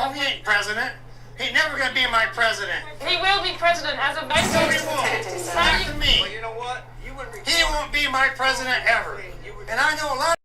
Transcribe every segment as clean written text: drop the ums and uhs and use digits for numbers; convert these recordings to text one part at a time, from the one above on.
No, he ain't president. He never gonna be my president. He will be president as of next No, year. he won't. Back to me. Well, you know what? He won't be my president ever. And I know a lot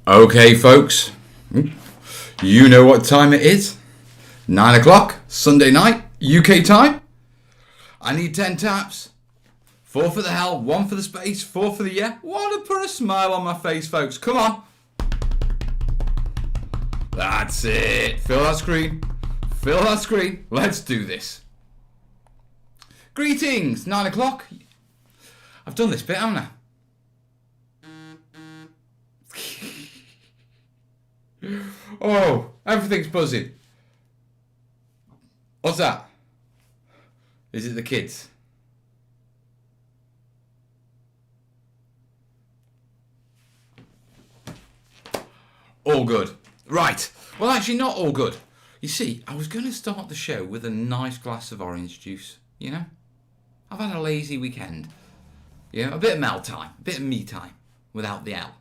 Okay, folks, you know what time it is. 9 o'clock, Sunday night, UK time. I need 10 taps. 4 for the hell, 1 for the space, 4 for the yeah. Want to put a smile on my face, folks. Come on. That's it. Fill that screen. Fill that screen. Let's do this. Greetings, 9 o'clock. I've done this bit, haven't I? Oh, everything's buzzing. What's that? Is it the kids? All good. Right. Well, actually not all good. You see, I was going to start the show with a nice glass of orange juice, you know? I've had a lazy weekend. You know, a bit of Mel time, a bit of me time, without the L.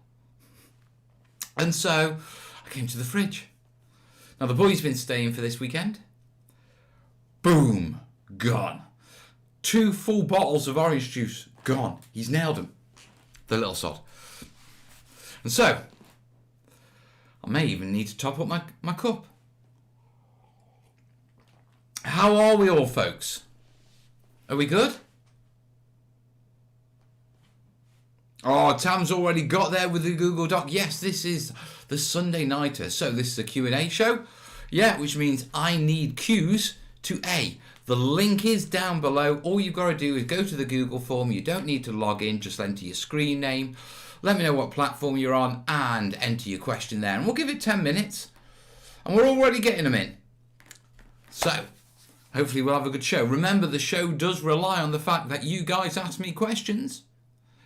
And so, I came to the fridge. Now, the boy's been staying for this weekend. Boom. Gone. 2 full bottles of orange juice. Gone. He's nailed them. The little sod. And so, I may even need to top up my cup. How are we all, folks? Are we good? Oh, Tam's already got there with the Google Doc. Yes, this is the Sunday Nighter. So this is a Q&A show. Yeah, which means I need cues to A. The link is down below. All you've got to do is go to the Google form. You don't need to log in. Just enter your screen name. Let me know what platform you're on and enter your question there. And we'll give it 10 minutes. And we're already getting them in. So, hopefully we'll have a good show. Remember, the show does rely on the fact that you guys ask me questions.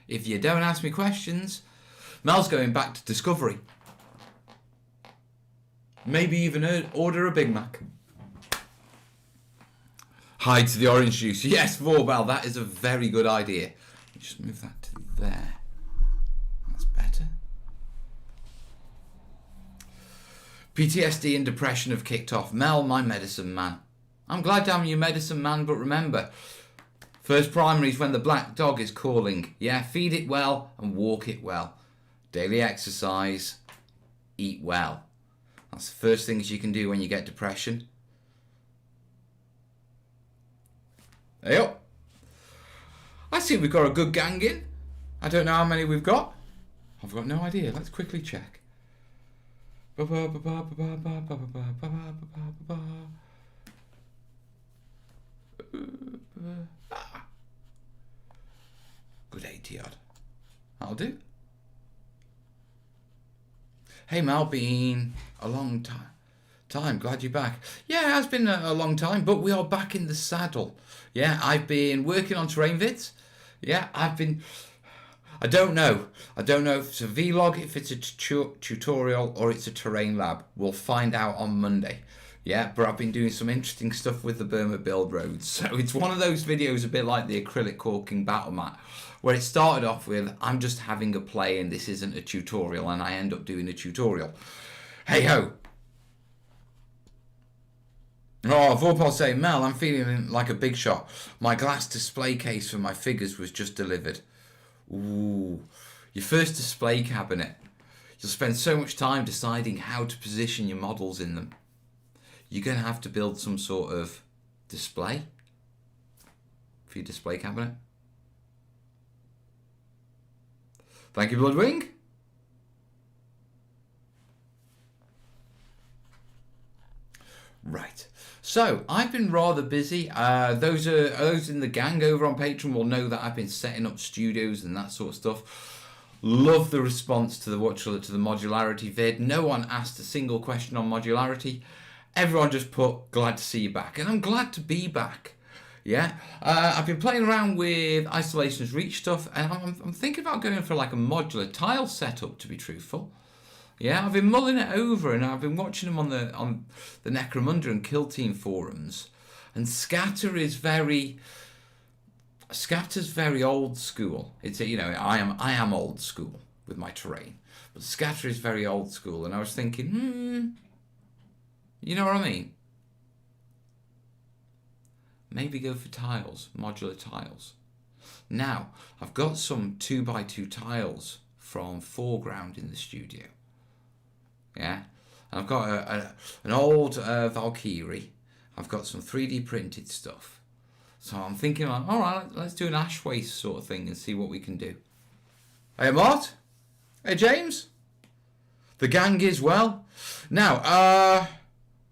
If you don't ask me questions, Mel's going back to Discovery. Maybe even order a Big Mac. Hide to the orange juice. Yes, Vorbal, that is a very good idea. Just move that to there. That's better. PTSD and depression have kicked off. Mel, my medicine man. I'm glad I'm your medicine man, but remember, first primary is when the black dog is calling. Yeah, feed it well and walk it well. Daily exercise, eat well. That's the first things you can do when you get depression. Hey up. I see we've got a good gang in. I don't know how many we've got. I've got no idea. Let's quickly check. Good 80 odd. That'll do. Hey Mal, been a long time. Glad you're back. Yeah, it has been a long time, but we are back in the saddle. Yeah, I've been working on terrain vids. Yeah, I don't know if it's a vlog, if it's a tutorial, or it's a terrain lab. We'll find out on Monday. Yeah, but I've been doing some interesting stuff with the Burma build roads. So it's one of those videos a bit like the acrylic caulking battle mat, where it started off with, I'm just having a play and this isn't a tutorial, and I end up doing a tutorial. Hey ho. Oh, Vorpal saying, Mel, I'm feeling like a big shot. My glass display case for my figures was just delivered. Ooh, your first display cabinet. You'll spend so much time deciding how to position your models in them. You're going to have to build some sort of display for your display cabinet. Thank you, Bloodwing. Right. So, I've been rather busy. Those in the gang over on Patreon will know that I've been setting up studios and that sort of stuff. Love the response to the modularity vid. No one asked a single question on modularity. Everyone just put, glad to see you back. And I'm glad to be back. Yeah. I've been playing around with Isolation's Reach stuff, and I'm thinking about going for like a modular tile setup, to be truthful. Yeah, I've been mulling it over, and I've been watching them on the Necromunda and Kill Team forums. And Scatter's very old school. It's I am old school with my terrain, but Scatter is very old school. And I was thinking, you know what I mean? Maybe go for tiles, modular tiles. Now I've got some 2x2 tiles from Foreground in the studio. Yeah, and I've got an old Valkyrie. I've got some 3D printed stuff. So I'm thinking, like, all right, let's do an ash waste sort of thing and see what we can do. Hey, Mort. Hey, James. The gang is well. Now,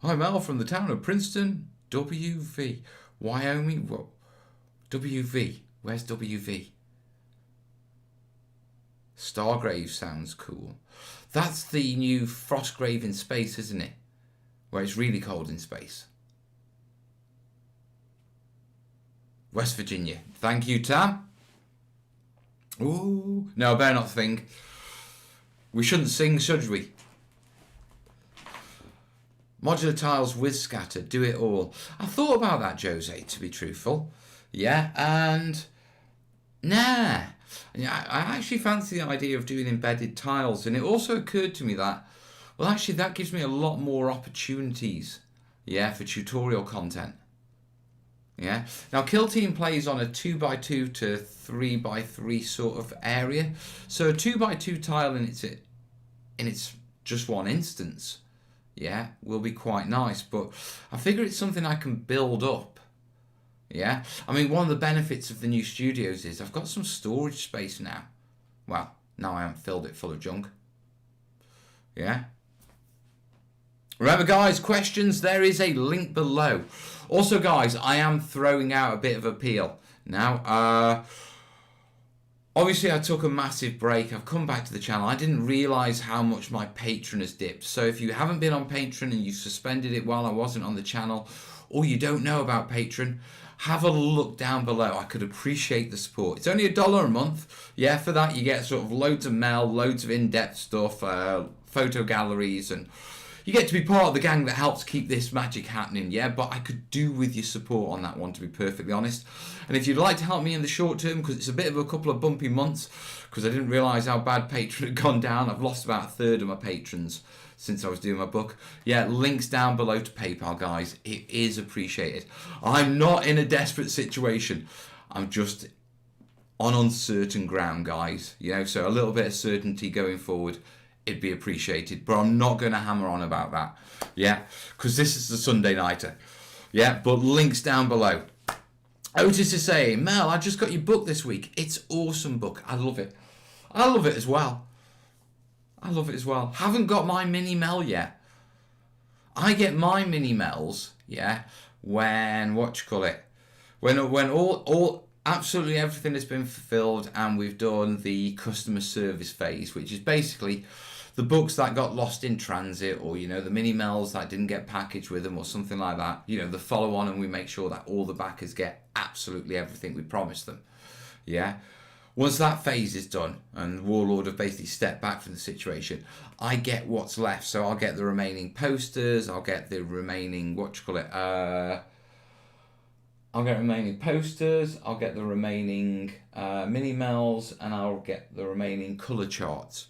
I'm Mel from the town of Princeton, WV. Wyoming, what? WV. Where's WV? Stargrave sounds cool. That's the new Frostgrave in space, isn't it? Where it's really cold in space. West Virginia. Thank you, Tam. Ooh. No, I better not think. We shouldn't sing, should we? Modular tiles with scatter. Do it all. I thought about that, Jose, to be truthful. Yeah, and... Nah. I actually fancy the idea of doing embedded tiles. And it also occurred to me that, well, actually, that gives me a lot more opportunities. Yeah, for tutorial content. Yeah. Now, Kill Team plays on a 2x2 to 3x3 sort of area. So a 2x2 tile in its just one instance, yeah, will be quite nice. But I figure it's something I can build up. Yeah. I mean, one of the benefits of the new studios is I've got some storage space now. Well, now I haven't filled it full of junk. Yeah. Remember, guys, questions, there is a link below. Also, guys, I am throwing out a bit of appeal. Now, obviously, I took a massive break. I've come back to the channel. I didn't realise how much my Patreon has dipped. So if you haven't been on Patreon and you suspended it while I wasn't on the channel, or you don't know about Patreon, have a look down below. I could appreciate the support. It's only $1 a month. Yeah, for that, you get sort of loads of mail, loads of in-depth stuff, photo galleries, and... you get to be part of the gang that helps keep this magic happening, yeah? But I could do with your support on that one, to be perfectly honest. And if you'd like to help me in the short term, because it's a bit of a couple of bumpy months, because I didn't realise how bad Patreon had gone down. I've lost about a third of my patrons since I was doing my book. Yeah, links down below to PayPal, guys. It is appreciated. I'm not in a desperate situation. I'm just on uncertain ground, guys. You know, so a little bit of certainty going forward. It'd be appreciated, but I'm not going to hammer on about that, yeah, because this is the Sunday Nighter, yeah, but links down below. Otis is saying, Mel, I just got your book this week. It's awesome book. I love it. I love it as well. I love it as well. Haven't got my mini Mel yet. I get my mini Mels, yeah, when, when all absolutely everything has been fulfilled and we've done the customer service phase, which is basically the books that got lost in transit, or, you know, the mini Mels that didn't get packaged with them or something like that, you know, the follow on, and we make sure that all the backers get absolutely everything we promised them. Yeah. Once that phase is done and Warlord have basically stepped back from the situation, I get what's left. So I'll get the remaining posters, I'll get the remaining, I'll get remaining posters, I'll get the remaining mini Mels, and I'll get the remaining colour charts.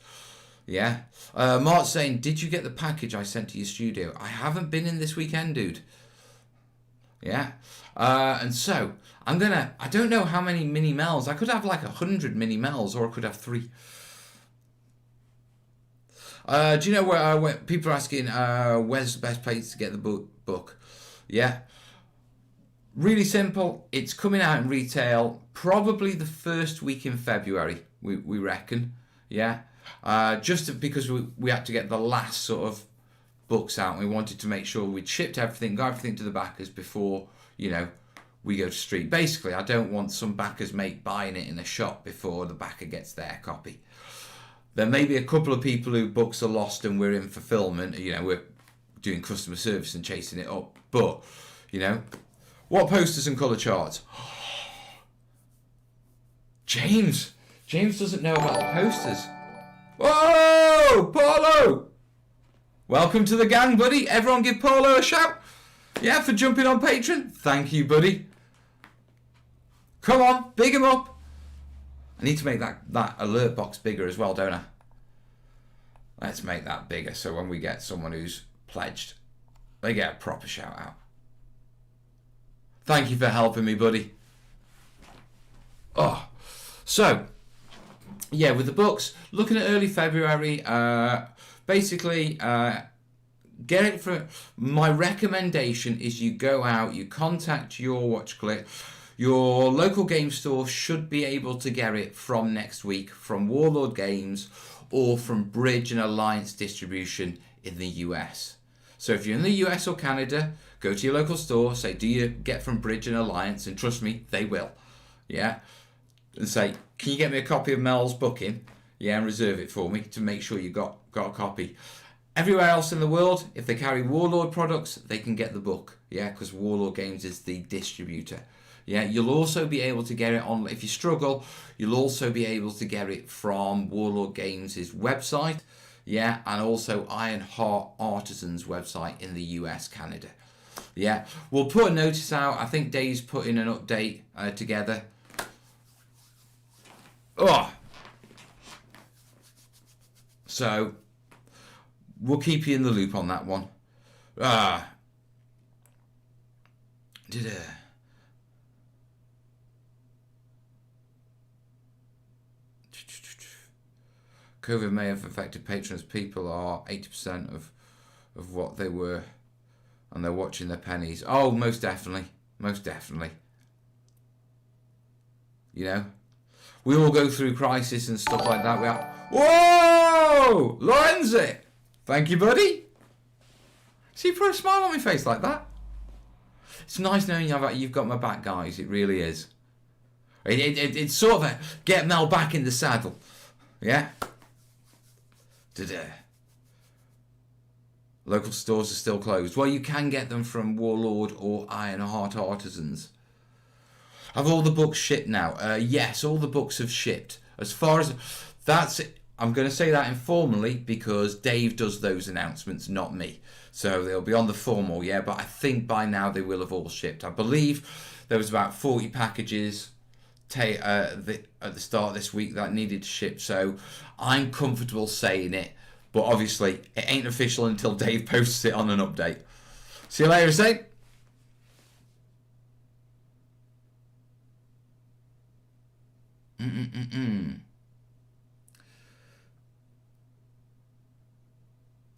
Yeah. Mark's saying, did you get the package I sent to your studio? I haven't been in this weekend, dude. Yeah. And so, I don't know how many mini Mels. I could have like 100 mini Mels, or I could have 3. Do you know where people are asking, where's the best place to get the book? Yeah. Really simple. It's coming out in retail probably the first week in February, we reckon. Yeah. Just because we had to get the last sort of books out. We wanted to make sure we'd shipped everything, got everything to the backers before, you know, we go to street. Basically, I don't want some backers mate buying it in a shop before the backer gets their copy. There may be a couple of people who books are lost and we're in fulfillment. You know, we're doing customer service and chasing it up. But, you know... what posters and colour charts? James doesn't know about the posters. Whoa! Paulo! Welcome to the gang, buddy. Everyone give Paulo a shout. Yeah, for jumping on Patreon. Thank you, buddy. Come on, big him up. I need to make that alert box bigger as well, don't I? Let's make that bigger so when we get someone who's pledged, they get a proper shout out. Thank you for helping me, buddy. Oh, so, yeah, with the books, looking at early February, basically, get it for. My recommendation is you go out, you contact your your local game store should be able to get it from next week from Warlord Games or from Bridge and Alliance Distribution in the US. So if you're in the US or Canada, go to your local store, say, do you get from Bridge and Alliance? And trust me, they will. Yeah. And say, can you get me a copy of Mel's booking? Yeah, and reserve it for me to make sure you got a copy. Everywhere else in the world, if they carry Warlord products, they can get the book. Yeah, because Warlord Games is the distributor. Yeah, you'll also be able to get it on, if you struggle, you'll also be able to get it from Warlord Games' website. Yeah, and also Ironheart Artisans website in the US, Canada. Yeah, we'll put a notice out. I think Dave's putting an update together. Oh, so we'll keep you in the loop on that one. COVID may have affected patrons. People are 80% of what they were, and they're watching their pennies. Oh, most definitely. Most definitely. You know? We all go through crisis and stuff like that. We are. Whoa! Lorenzi! Thank you, buddy. See, put a smile on my face like that. It's nice knowing you've got my back, guys. It really is. It's sort of a get Mel back in the saddle. Yeah? Local stores are still closed. Well, you can get them from Warlord or Ironheart Artisans. Have all the books shipped now? Yes, all the books have shipped. As far as that's it. I'm going to say that informally because Dave does those announcements, not me. So they'll be on the formal, yeah. But I think by now they will have all shipped. I believe there was about 40 packages at the start of this week that needed to ship. So I'm comfortable saying it. But obviously, it ain't official until Dave posts it on an update. See you later, Saint.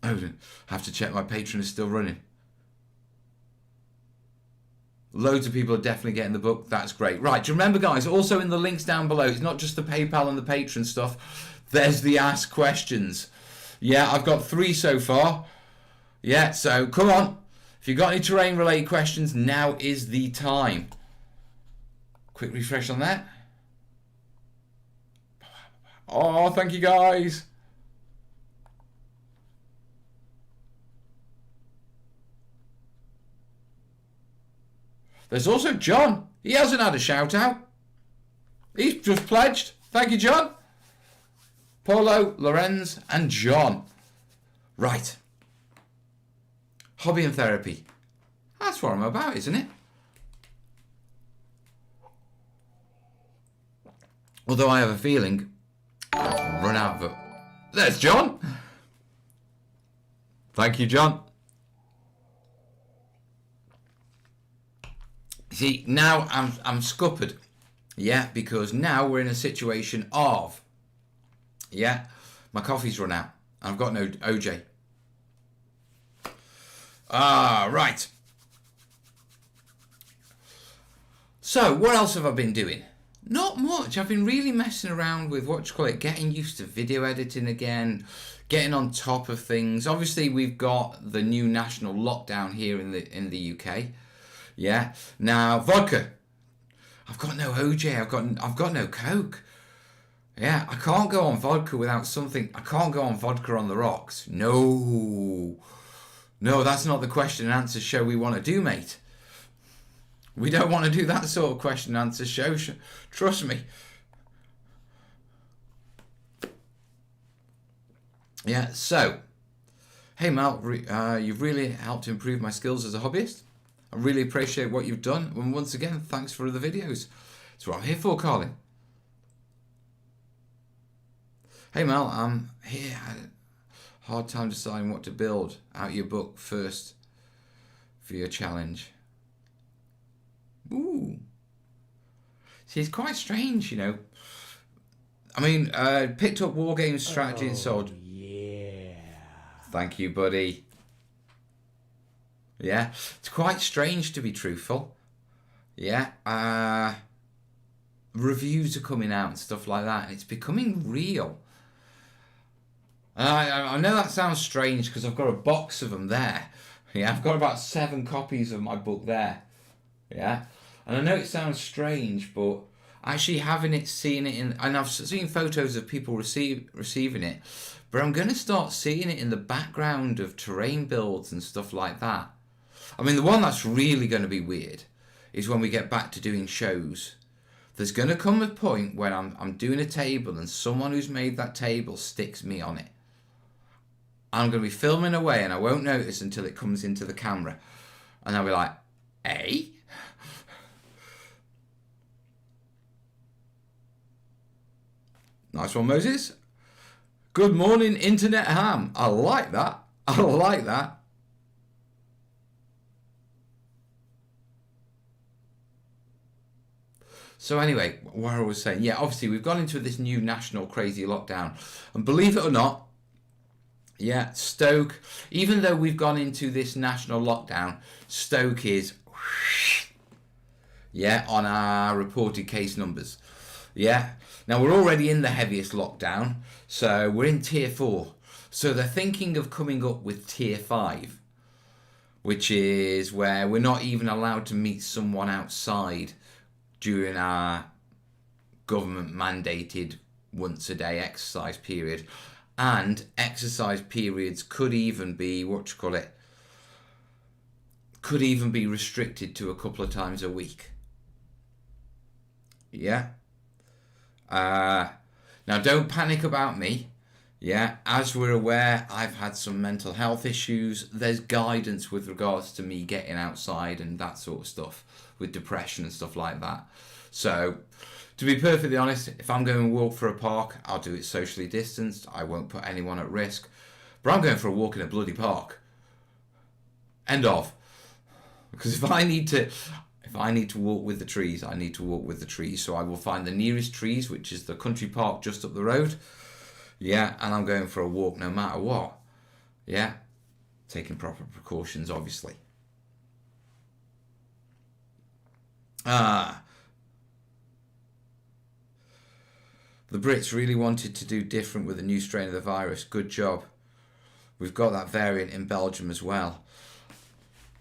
Oh, I have to check my Patreon is still running. Loads of people are definitely getting the book. That's great. Right, do you remember, guys, also in the links down below, it's not just the PayPal and the Patreon stuff. There's the Ask Questions. Yeah, I've got 3 so far. Yeah, so come on. If you've got any terrain-related questions, now is the time. Quick refresh on that. Oh, thank you, guys. There's also John. He hasn't had a shout-out. He's just pledged. Thank you, John. Paulo, Lorenz, and John. Right. Hobby and therapy. That's what I'm about, isn't it? Although I have a feeling I've run out of it. There's John. Thank you, John. See, now I'm scuppered. Yeah, because now we're in a situation of, yeah, my coffee's run out. I've got no OJ. Right. So, what else have I been doing? Not much. I've been really messing around with, getting used to video editing again, getting on top of things. Obviously, we've got the new national lockdown here in the UK. Yeah. Now, vodka. I've got no OJ. I've got no Coke. Yeah, I can't go on vodka without something. I can't go on vodka on the rocks. No, that's not the question and answer show we want to do, mate. We don't want to do that sort of question and answer show. Trust me. Yeah, so, hey Mel, you've really helped improve my skills as a hobbyist. I really appreciate what you've done. And once again, thanks for the videos. That's what I'm here for, Carlin. Hey Mel, I'm here. I had a hard time deciding what to build out your book first for your challenge. Ooh. See, it's quite strange, you know. I mean, picked up War Games Strategy and Sword. Yeah. Thank you, buddy. Yeah, it's quite strange to be truthful. Yeah, reviews are coming out and stuff like that, and it's becoming real. I know that sounds strange because I've got a box of them there. Yeah, I've got about 7 copies of my book there. Yeah, and I know it sounds strange, but actually having it, seeing it in, and I've seen photos of people receiving it, but I'm going to start seeing it in the background of terrain builds and stuff like that. I mean, the one that's really going to be weird is when we get back to doing shows. There's going to come a point when I'm doing a table and someone who's made that table sticks me on it. I'm going to be filming away and I won't notice until it comes into the camera. And I'll be like, hey? Nice one, Moses. Good morning, Internet Ham. I like that. I like that. So anyway, what I was saying, yeah, obviously we've gone into this new national crazy lockdown. And believe it or not, yeah, Stoke, even though we've gone into this national lockdown, Stoke is, yeah, on our reported case numbers. Yeah, now we're already in the heaviest lockdown, so we're in tier 4. So they're thinking of coming up with tier 5, which is where we're not even allowed to meet someone outside during our government mandated once a day exercise period. And exercise periods could even be, could even be restricted to a couple of times a week. Yeah. Now don't panic about me. Yeah, as we're aware, I've had some mental health issues. There's guidance with regards to me getting outside and that sort of stuff, with depression and stuff like that. So, to be perfectly honest, if I'm going to walk for a park, I'll do it socially distanced. I won't put anyone at risk. But I'm going for a walk in a bloody park. End of. Because if I need to walk with the trees, I need to walk with the trees. So I will find the nearest trees, which is the country park just up the road. Yeah, and I'm going for a walk no matter what. Yeah, taking proper precautions, obviously. The Brits really wanted to do different with the new strain of the virus. Good job. We've got that variant in Belgium as well.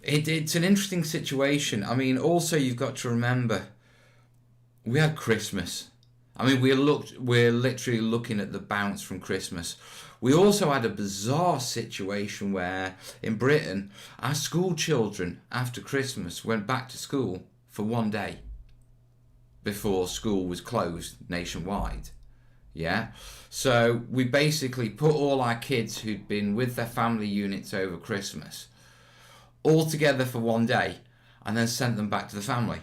It's an interesting situation. I mean, also you've got to remember, we had Christmas. I mean, we're literally looking at the bounce from Christmas. We also had a bizarre situation where in Britain, our school children after Christmas went back to school for one day before school was closed nationwide. Yeah, so we basically put all our kids who'd been with their family units over Christmas all together for one day and then sent them back to the family.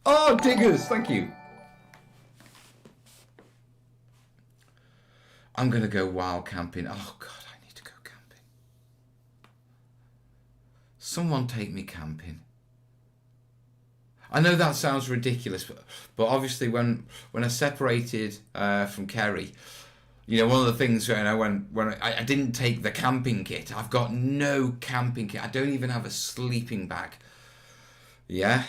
Oh, diggers, thank you. I'm going to go wild camping. Oh, God, I need to go camping. Someone take me camping. I know that sounds ridiculous, but obviously when I separated from Kerry, you know, one of the things, you know, when I didn't take the camping kit. I've got no camping kit. I don't even have a sleeping bag. Yeah.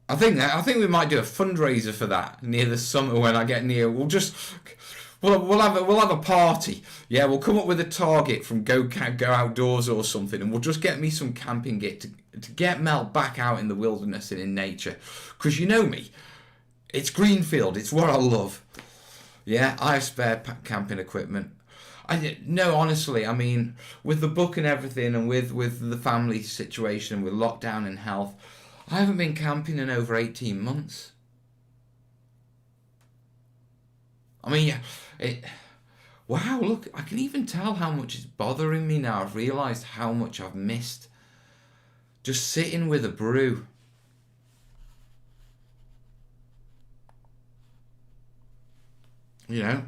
I think we might do a fundraiser for that near the summer when I get near. We'll have a party. Yeah, we'll come up with a target from Go Outdoors or something, and we'll just get me some camping kit to get Mel back out in the wilderness and in nature. Because you know me, it's Greenfield. It's what I love. Yeah, I have spare camping equipment. No, honestly, I mean, with the book and everything, and with the family situation, with lockdown and health, I haven't been camping in over 18 months. I mean, wow, look, I can even tell how much it's bothering me now. I've realised how much I've missed just sitting with a brew. You know,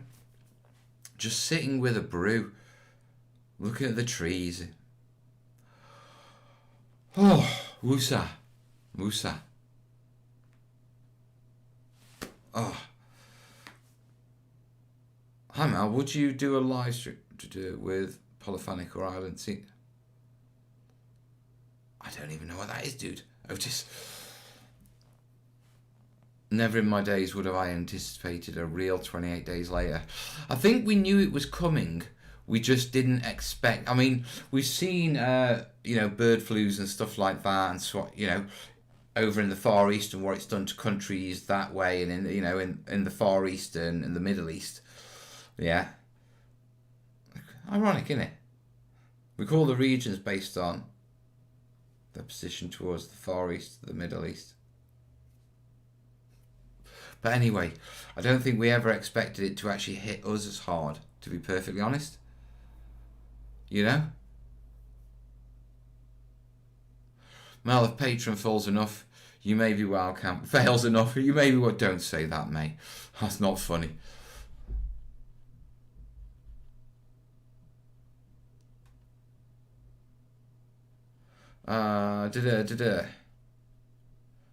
just sitting with a brew, looking at the trees. Oh, woosah. Oh. Hi Mal, would you do a live stream to do it with Polyphonic or Island? See, I don't even know what that is, dude. Otis. Never in my days would have I anticipated a real 28 days later. I think we knew it was coming. We just didn't expect. I mean, we've seen, bird flus and stuff like that, and so, over in the Far East and what it's done to countries that way, and in the Far East and in the Middle East. Yeah. Ironic, isn't it? We call the regions based on their position towards the Far East, the Middle East. But anyway, I don't think we ever expected it to actually hit us as hard, to be perfectly honest. You know? Mel, if Patreon falls enough, you may be welcome. Fails enough, you may be what. Don't say that, mate. That's not funny.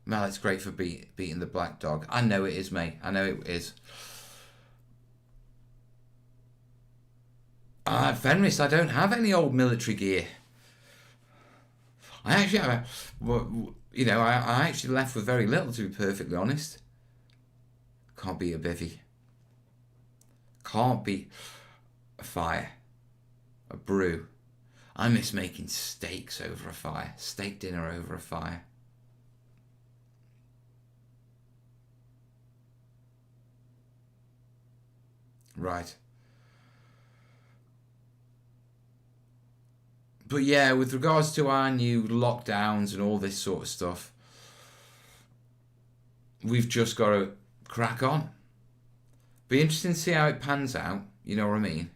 Mel, it's great for beating the black dog. I know it is, mate. I know it is. Fenris, I don't have any old military gear. I actually have, I actually left with very little, to be perfectly honest. Can't beat a bivvy. Can't beat a fire. A brew. I miss making steaks over a fire. Steak dinner over a fire. Right. But yeah, with regards to our new lockdowns and all this sort of stuff, we've just got to crack on. Be interesting to see how it pans out, you know what I mean?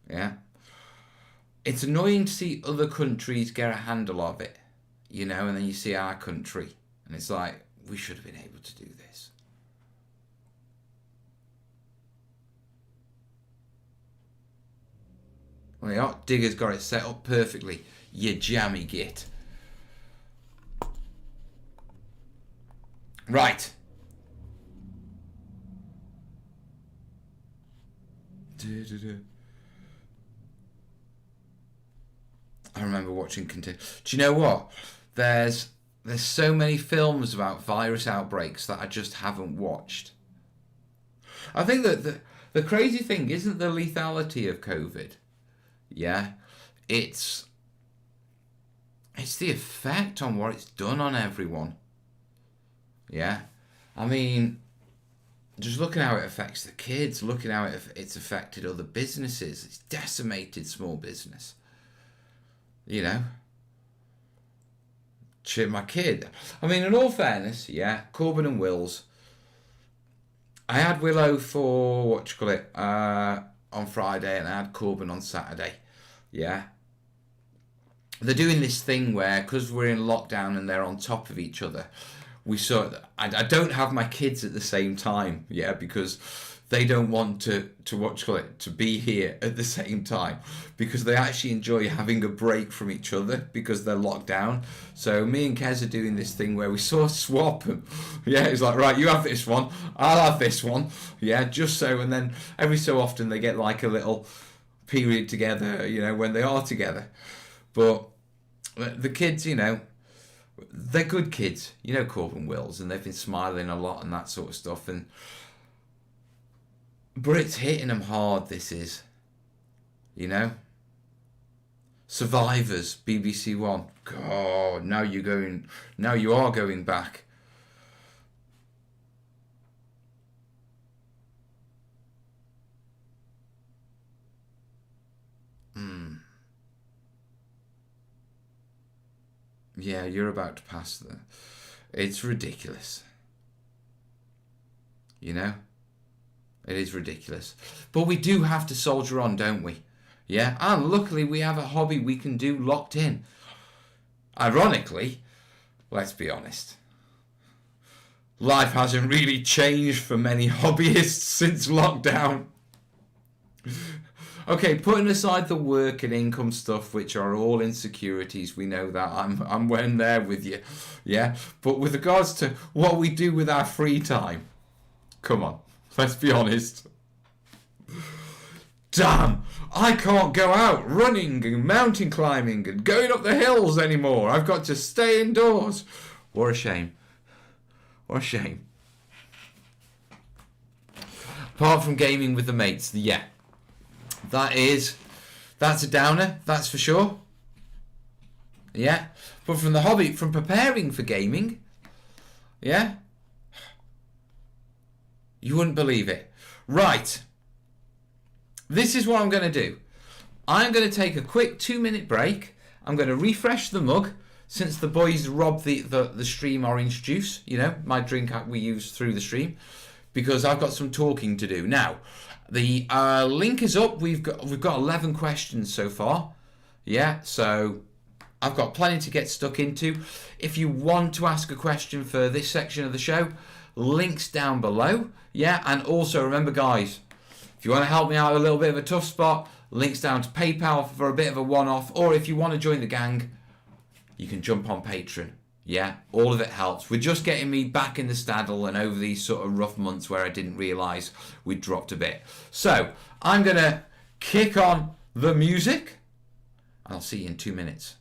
Yeah. It's annoying to see other countries get a handle of it, and then you see our country, and it's like, we should have been able to do this. Well, yeah, Digger's got it set up perfectly. You jammy git. Right. I remember watching Do you know what? There's so many films about virus outbreaks that I just haven't watched. I think that the crazy thing isn't the lethality of COVID. Yeah, it's the effect on what it's done on everyone. Yeah, I mean, just looking how it affects the kids, looking how it's affected other businesses. It's decimated small business. My kid. I mean, in all fairness, yeah, Corbin and Wills. I had Willow for on Friday, and I had Corbin on Saturday. Yeah. They're doing this thing where, because we're in lockdown and they're on top of each other, I don't have my kids at the same time, yeah, because they don't want to be here at the same time, because they actually enjoy having a break from each other because they're locked down. So me and Kez are doing this thing where we sort of swap them. Yeah, it's like, right, you have this one, I'll have this one. Yeah, just so, and then every so often they get like a little period together, when they are together. But the kids, they're good kids, Corbin Wills, and they've been smiling a lot and that sort of stuff. But it's hitting them hard, this is. Survivors, BBC One. God, now you are going back. Yeah, you're about to pass there. It's ridiculous. It is ridiculous. But we do have to soldier on, don't we? Yeah, and luckily we have a hobby we can do locked in. Ironically, let's be honest, life hasn't really changed for many hobbyists since lockdown. Okay, putting aside the work and income stuff, which are all insecurities, we know that. I'm when there with you, yeah. But with regards to what we do with our free time, Come on, let's be honest. Damn, I can't go out running and mountain climbing and going up the hills anymore. I've got to stay indoors. What a shame. What a shame. Apart from gaming with the mates, yeah. That's a downer, that's for sure. Yeah. But from the hobby, from preparing for gaming, yeah, you wouldn't believe it. Right. This is what I'm going to do. I'm going to take a quick 2-minute break. I'm going to refresh the mug since the boys robbed the stream orange juice, you know, my drink we use through the stream, because I've got some talking to do. Now, the link is up. We've got 11 questions so far. Yeah, so I've got plenty to get stuck into. If you want to ask a question for this section of the show, links down below. Yeah, and also remember, guys, if you want to help me out a little bit of a tough spot, links down to PayPal for a bit of a one-off. Or if you want to join the gang, you can jump on Patreon. Yeah, all of it helps. We're just getting me back in the saddle and over these sort of rough months where I didn't realise we'd dropped a bit. So, I'm going to kick on the music. I'll see you in 2 minutes.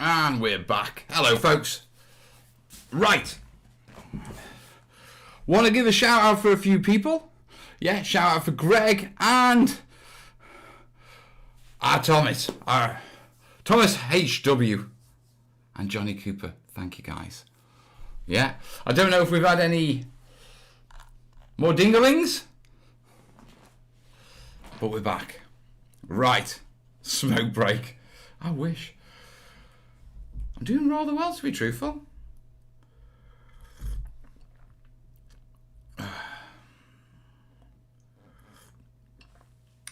And we're back. Hello, folks. Right. Want to give a shout out for a few people. Yeah, shout out for Greg and Thomas. Thomas HW and Johnny Cooper. Thank you, guys. Yeah. I don't know if we've had any more dinglings, but we're back. Right. Smoke break. I wish. I'm doing rather well, to be truthful.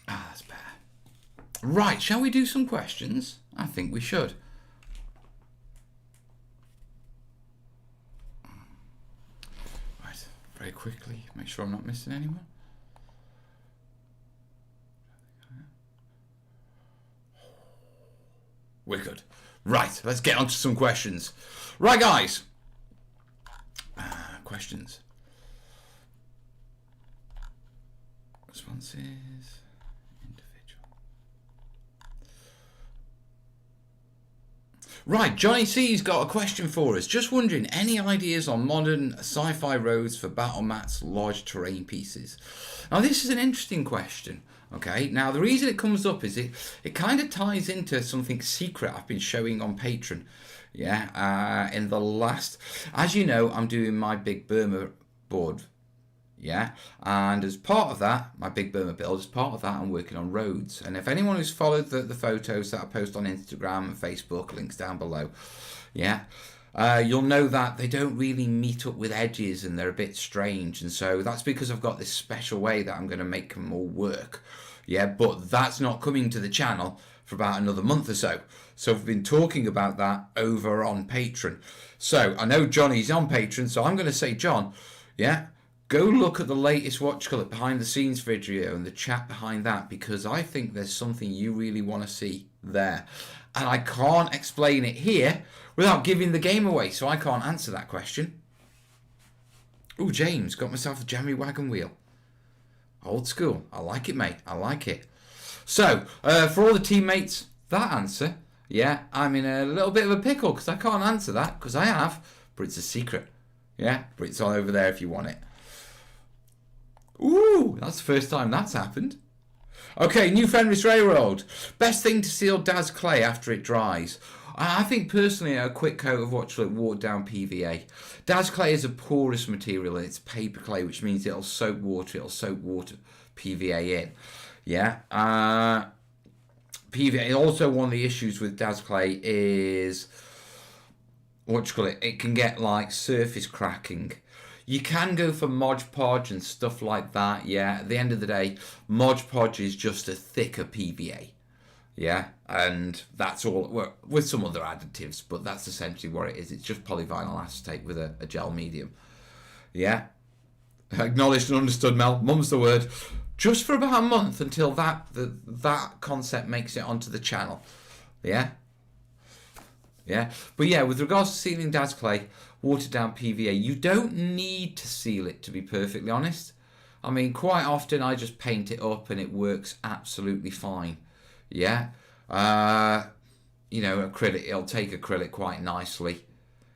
That's better. Right, shall we do some questions? I think we should. Right, very quickly, make sure I'm not missing anyone. We're good. Right, let's get on to some questions. Right, guys. Questions. Responses. Individual. Right, Johnny C's got a question for us. Just wondering, any ideas on modern sci-fi roads for battle mats, large terrain pieces? Now, this is an interesting question. Okay, now the reason it comes up is it kind of ties into something secret I've been showing on Patreon. Yeah, in the last, as you know, I'm doing my Big Burma board. Yeah, and as part of that, my Big Burma build, as part of that, I'm working on roads. And if anyone who's followed the photos that I post on Instagram and Facebook, links down below, yeah, you'll know that they don't really meet up with edges and they're a bit strange. And so that's because I've got this special way that I'm going to make them all work. Yeah, but that's not coming to the channel for about another month or so. So we've been talking about that over on Patreon. So I know Johnny's on Patreon, so I'm going to say, John, yeah, go look at the latest behind the scenes video and the chat behind that, because I think there's something you really want to see there. And I can't explain it here without giving the game away, so I can't answer that question. Oh, James, got myself a jammy wagon wheel. Old school. I like it, mate. I like it. So, for all the teammates, that answer, yeah, I'm in a little bit of a pickle because I can't answer that because I have, but it's a secret. Yeah, but it's all over there if you want it. Ooh, that's the first time that's happened. Okay, New Fenris Railroad. Best thing to seal DAS clay after it dries. I think personally a quick coat of watered down PVA. DAS clay is a porous material and it's paper clay, which means it'll soak water PVA in. Yeah. PVA, also one of the issues with DAS clay is, it can get like surface cracking. You can go for Mod Podge and stuff like that, yeah. At the end of the day, Mod Podge is just a thicker PVA, yeah. And that's all, well, with some other additives, but that's essentially what it is. It's just polyvinyl acetate with a gel medium, yeah. Acknowledged and understood, Mel. Mum's the word. Just for about a month until that concept makes it onto the channel, yeah. Yeah, but yeah, with regards to sealing DAS clay, watered down PVA, you don't need to seal it, to be perfectly honest. I mean, quite often I just paint it up and it works absolutely fine. Yeah, you know, acrylic, it'll take acrylic quite nicely.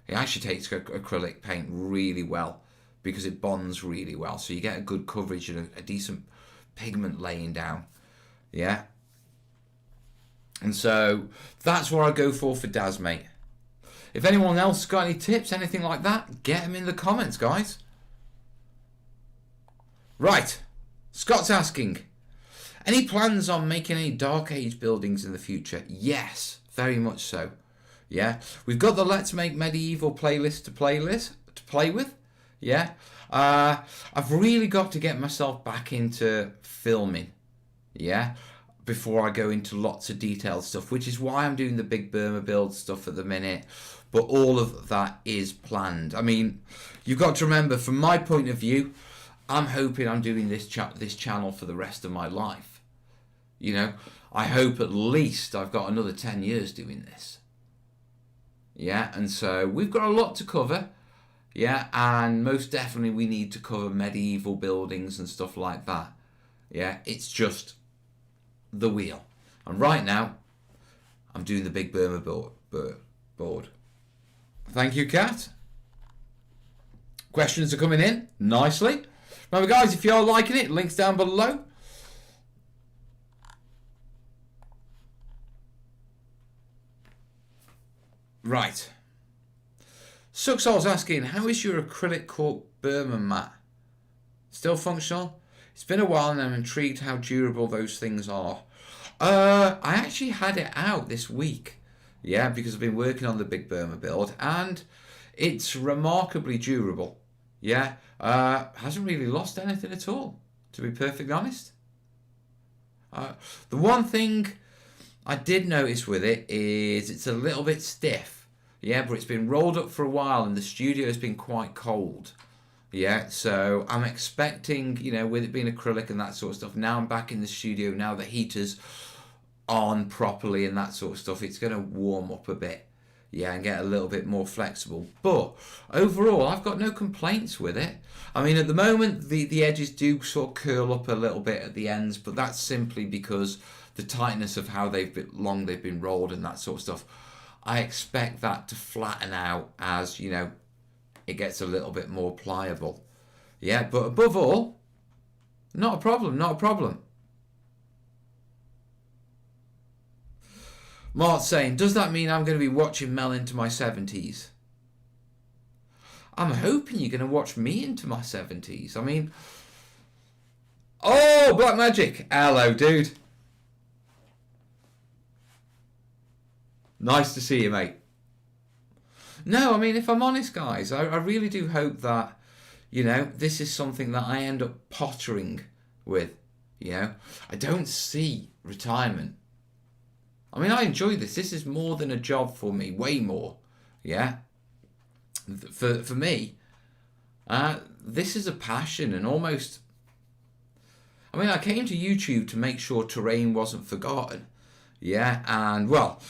It actually takes acrylic paint really well because it bonds really well, so you get a good coverage and a decent pigment laying down. Yeah. And so that's what I go for DAS, mate. If anyone else got any tips, anything like that, get them in the comments, guys. Right. Scott's asking, any plans on making any Dark Age buildings in the future? Yes, very much so. Yeah. We've got the Let's Make Medieval playlist to play with. Yeah. I've really got to get myself back into filming. Yeah. Before I go into lots of detailed stuff, which is why I'm doing the Big Burma build stuff at the minute. But all of that is planned. I mean, you've got to remember, from my point of view, I'm hoping I'm doing this channel for the rest of my life. You know, I hope at least I've got another 10 years doing this. Yeah, and so we've got a lot to cover. Yeah, and most definitely we need to cover medieval buildings and stuff like that. Yeah, it's just the wheel. And right now, I'm doing the Big Burma board. Thank you, Kat. Questions are coming in nicely. Remember, guys, if you're liking it, links down below. Right. Suxol's asking, how is your acrylic cork Burma mat? Still functional? It's been a while and I'm intrigued how durable those things are. I actually had it out this week. Yeah, because I've been working on the Big Burma build, and it's remarkably durable. Yeah, hasn't really lost anything at all, to be perfectly honest. The one thing I did notice with it is it's a little bit stiff. Yeah, but it's been rolled up for a while and the studio has been quite cold. Yeah, so I'm expecting, you know, with it being acrylic and that sort of stuff, now I'm back in the studio, now the heater's on properly and that sort of stuff, it's going to warm up a bit. Yeah, and get a little bit more flexible. But overall, I've got no complaints with it. I mean, at the moment, the edges do sort of curl up a little bit at the ends, but that's simply because the tightness of how long they've been rolled and that sort of stuff. I expect that to flatten out as, you know, it gets a little bit more pliable. Yeah, but above all, not a problem, not a problem. Mark's saying, does that mean I'm going to be watching Mel into my 70s? I'm hoping you're going to watch me into my 70s. I mean, oh, Black Magic. Hello, dude. Nice to see you, mate. No, I mean, if I'm honest, guys, I really do hope that, you know, this is something that I end up pottering with, you know. I don't see retirement. I mean, I enjoy this. This is more than a job for me, way more, yeah. For me, this is a passion and almost... I mean, I came to YouTube to make sure terrain wasn't forgotten, yeah, and, well...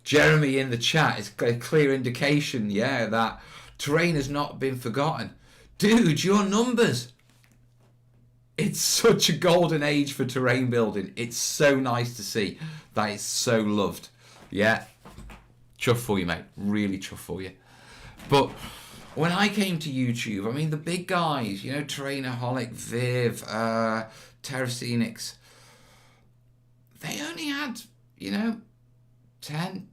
Jeremy in the chat is a clear indication, yeah, that terrain has not been forgotten. Dude, your numbers. It's such a golden age for terrain building. It's so nice to see that it's so loved. Yeah. Chuff for you, mate. Really chuff for you. But when I came to YouTube, I mean, the big guys, you know, Terrainiacs, Viv, Terrainiacs, they only had, you know, 10,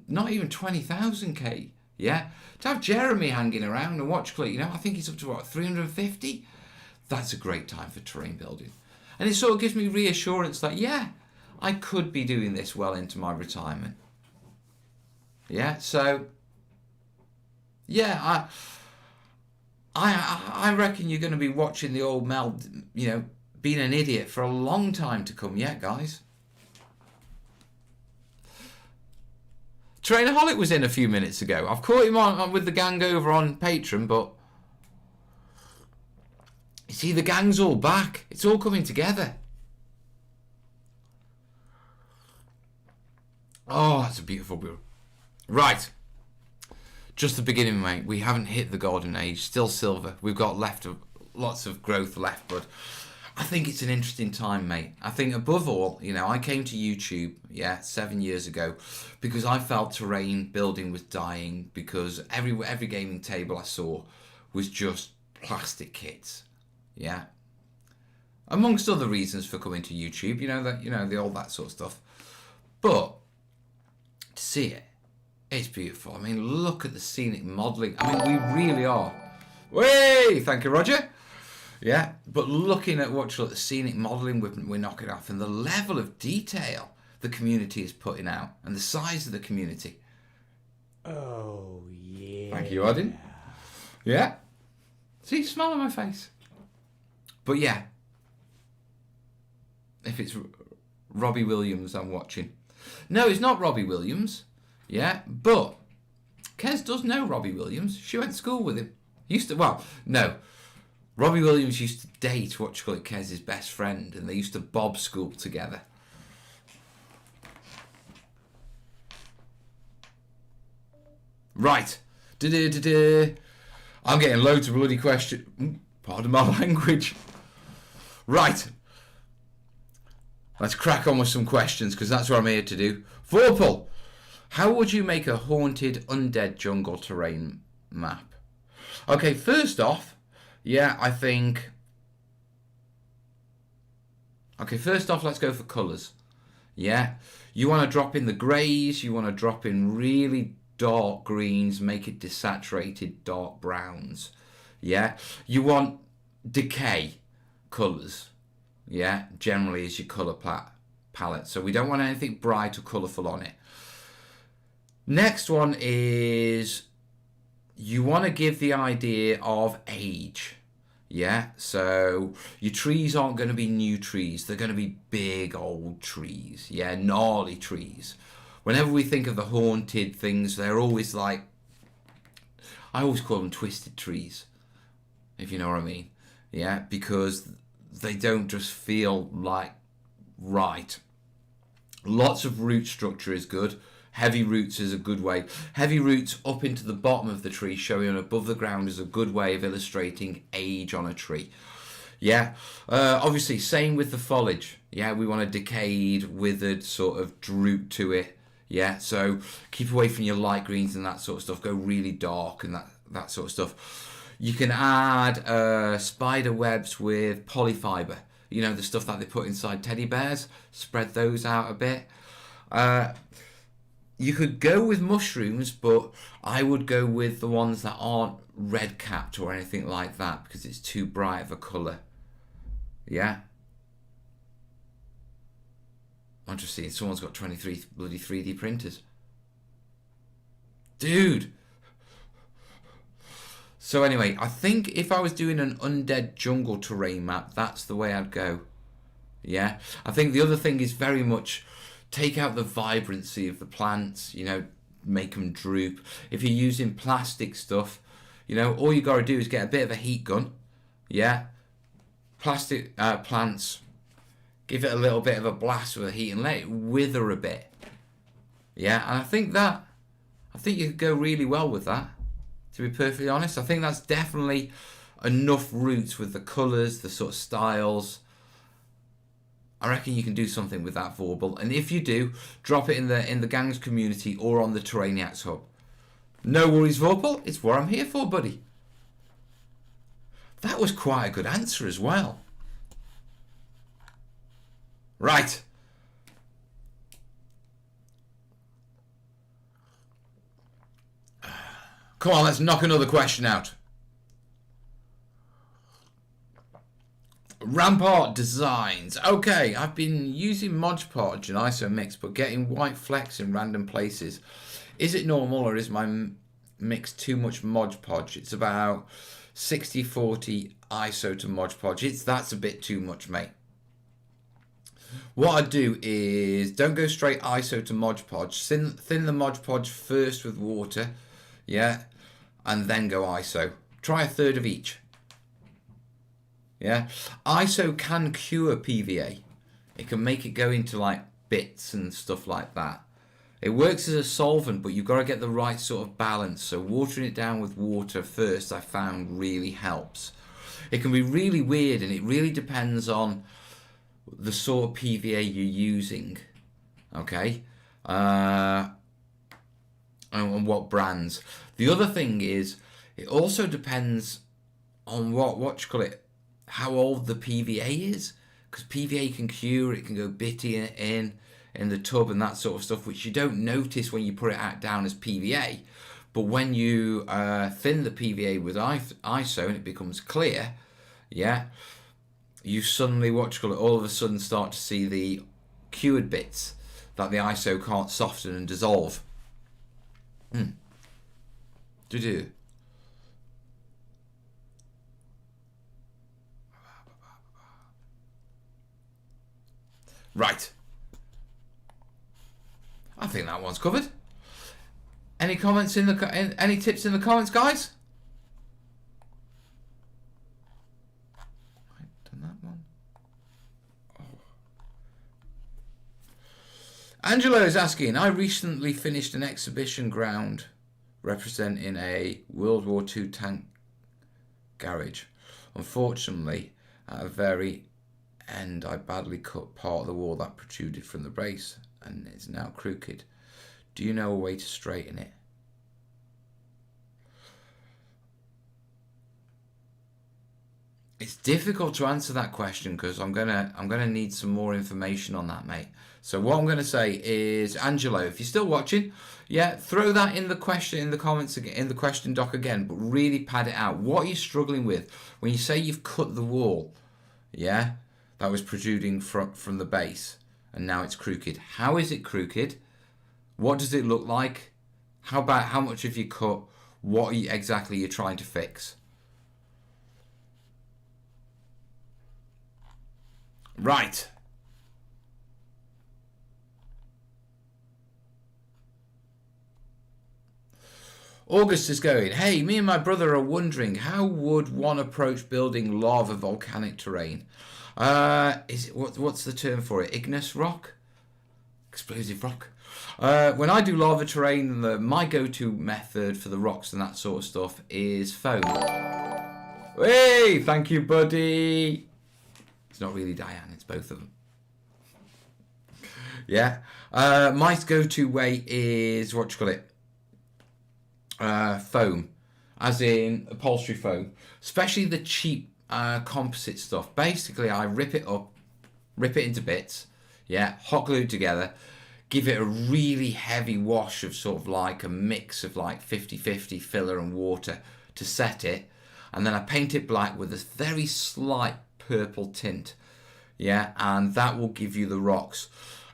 not even 20,000k, yeah. To have Jeremy hanging around and watch click, you know, I think he's up to what, 350. That's a great time for terrain building, and it sort of gives me reassurance that yeah, I could be doing this well into my retirement. Yeah, so yeah, I reckon you're going to be watching the old Mel, you know, being an idiot for a long time to come. Yeah, guys. Terrainaholic was in a few minutes ago. I've caught him on with the gang over on Patreon, but you see, the gang's all back. It's all coming together. Oh, that's a beautiful build. Right. Just the beginning, mate. We haven't hit the golden age. Still silver. We've got lots of growth left, but I think it's an interesting time, mate. I think above all, you know, I came to YouTube, 7 years ago, because I felt terrain building was dying, because every gaming table I saw was just plastic kits, yeah. Amongst other reasons for coming to YouTube, all that sort of stuff. But to see it, it's beautiful. I mean, look at the scenic modelling. I mean, we really are. Way, thank you, Roger. Yeah, but looking at the scenic modelling we're knocking off, and the level of detail the community is putting out, and the size of the community. Oh, yeah. Thank you, Odin. Yeah. See, smile on my face. But yeah, if it's Robbie Williams I'm watching. No, it's not Robbie Williams. Yeah, but Kez does know Robbie Williams. She went to school with him. Robbie Williams used to date Kez's best friend, and they used to bob school together. Right. I'm getting loads of bloody questions. Pardon my language. Right. Let's crack on with some questions, because that's what I'm here to do. Vorpal, how would you make a haunted undead jungle terrain map? Okay, first off, I think... Okay, first off, let's go for colours. Yeah, you want to drop in the greys, you want to drop in really dark greens, make it desaturated dark browns. Yeah, you want decay colours. Yeah, generally is your colour palette. So we don't want anything bright or colourful on it. Next one is you want to give the idea of age. Yeah, so your trees aren't going to be new trees. They're going to be big old trees. Yeah, gnarly trees. Whenever we think of the haunted things, they're always like, I always call them twisted trees, if you know what I mean. Yeah, because they don't just feel like right. Lots of root structure is good. Heavy roots is a good way. Heavy roots up into the bottom of the tree, showing above the ground, is a good way of illustrating age on a tree. Yeah, obviously, same with the foliage. Yeah, we want a decayed, withered sort of droop to it. Yeah, so keep away from your light greens and that sort of stuff. Go really dark and that sort of stuff. You can add spider webs with polyfiber. You know, the stuff that they put inside teddy bears. Spread those out a bit. You could go with mushrooms, but I would go with the ones that aren't red capped or anything like that because it's too bright of a colour. Yeah? I'm just seeing someone's got 23 bloody 3D printers. Dude! So anyway, I think if I was doing an undead jungle terrain map, that's the way I'd go. Yeah? I think the other thing is very much take out the vibrancy of the plants, you know, make them droop. If you're using plastic stuff, you know, all you got to do is get a bit of a heat gun. Yeah? Plastic plants, give it a little bit of a blast with the heat and let it wither a bit. Yeah, and I think you could go really well with that, to be perfectly honest. I think that's definitely enough roots with the colours, the sort of styles. I reckon you can do something with that Vorpal. And if you do, drop it in the gangs community or on the Terrainiacs hub. No worries, Vorpal. It's what I'm here for, buddy. That was quite a good answer as well. Right. Come on, let's knock another question out. Rampart Designs. Okay, I've been using Mod Podge and ISO mix, but getting white flecks in random places. Is it normal or is my mix too much Mod Podge? It's about 60-40 ISO to Mod Podge. That's a bit too much, mate. What I do is don't go straight ISO to Mod Podge. Thin the Mod Podge first with water, yeah, and then go ISO. Try a third of each. Yeah, ISO can cure PVA. It can make it go into like bits and stuff like that. It works as a solvent, but you've got to get the right sort of balance. So watering it down with water first, I found really helps. It can be really weird, and it really depends on the sort of PVA you're using. Okay, and what brands. The other thing is, it also depends on what you call it, how old the PVA is, because PVA can cure, it can go bitty in the tub and that sort of stuff, which you don't notice when you put it out down as PVA, but when you thin the PVA with ISO and it becomes clear, yeah, you suddenly all of a sudden start to see the cured bits that the ISO can't soften and dissolve. Do. Right. I think that one's covered. Any comments any tips in the comments, guys? I've done that one. Oh. Angelo is asking, I recently finished an exhibition ground representing a World War II tank garage. Unfortunately, at a very end, I badly cut part of the wall that protruded from the base and it's now crooked. Do you know a way to straighten it? It's difficult to answer that question because I'm gonna need some more information on that, mate. So what I'm gonna say is, Angelo, if you're still watching, yeah, throw that in the comments again, in the question doc again, but really pad it out. What are you struggling with when you say you've cut the wall? Yeah, that was protruding from the base. and now it's crooked. How is it crooked? What does it look like? How much have you cut? What exactly are you trying to fix? Right. August is going, hey, me and my brother are wondering, how would one approach building lava volcanic terrain? Is it what's the term for it? Igneous rock? Explosive rock? When I do lava terrain, my go-to method for the rocks and that sort of stuff is foam. Hey, thank you, buddy. It's not really Diane, it's both of them. Yeah. My go-to way is, what you call it? Foam, as in upholstery foam, especially the cheap composite stuff. Basically, I rip it up, rip it into bits, yeah, hot glue it together, give it a really heavy wash of sort of like a mix of like 50-50 filler and water to set it, and then I paint it black with a very slight purple tint, yeah, and that will give you the rocks.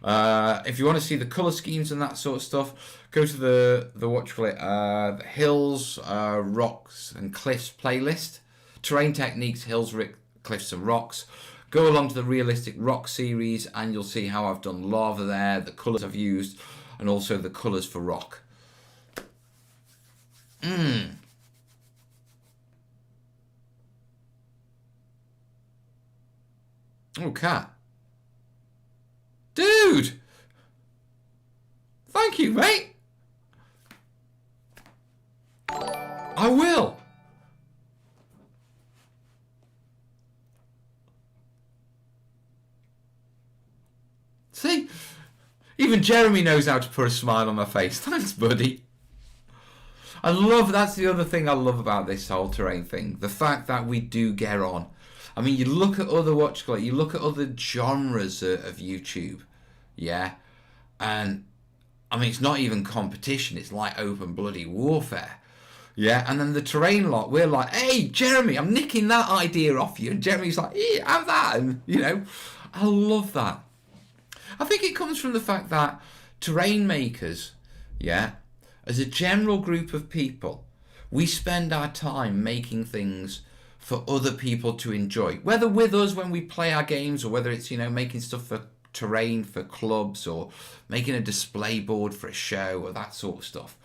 If you want to see the colour schemes and that sort of stuff, go to the what you call it, the Hills, Rocks and Cliffs playlist. Terrain Techniques, Hills, Cliffs and Rocks. Go along to the Realistic Rock series and you'll see how I've done lava there, the colours I've used, and also the colours for rock. Oh, cat. Dude! Thank you, mate. I will. See? Even Jeremy knows how to put a smile on my face. Thanks, buddy. That's the other thing I love about this whole terrain thing. The fact that we do get on. I mean, you look at other you look at other genres of YouTube, yeah, and I mean, it's not even competition, it's like open bloody warfare, yeah, and then the terrain lot, we're like, hey, Jeremy, I'm nicking that idea off you, and Jeremy's like, yeah, have that, and, you know, I love that. I think it comes from the fact that terrain makers, yeah, as a general group of people, we spend our time making things for other people to enjoy, whether with us when we play our games, or whether it's, you know, making stuff for terrain for clubs, or making a display board for a show, or that sort of stuff.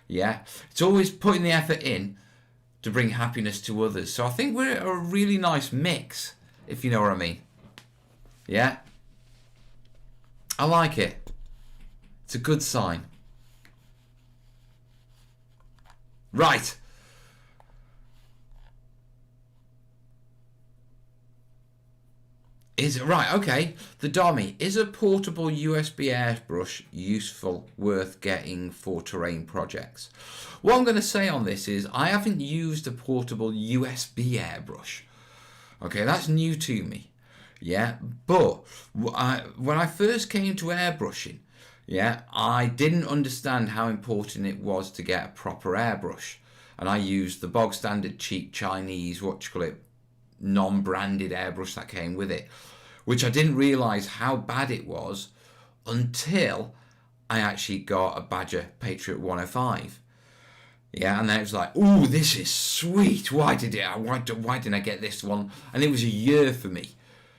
Yeah, it's always putting the effort in to bring happiness to others. So I think we're a really nice mix, if you know what I mean. Yeah, I like it. It's a good sign. Right. Is it right? Okay. The Dommy, is a portable USB airbrush useful, worth getting for terrain projects? What I'm going to say on this is I haven't used a portable USB airbrush. Okay, that's new to me. Yeah, but when I first came to airbrushing, yeah, I didn't understand how important it was to get a proper airbrush, and I used the bog standard cheap Chinese, what you call it, non-branded airbrush that came with it, which I didn't realise how bad it was until I actually got a Badger Patriot 105. Yeah, and then it was like, ooh, this is sweet. Why didn't I get this one? And it was a year for me.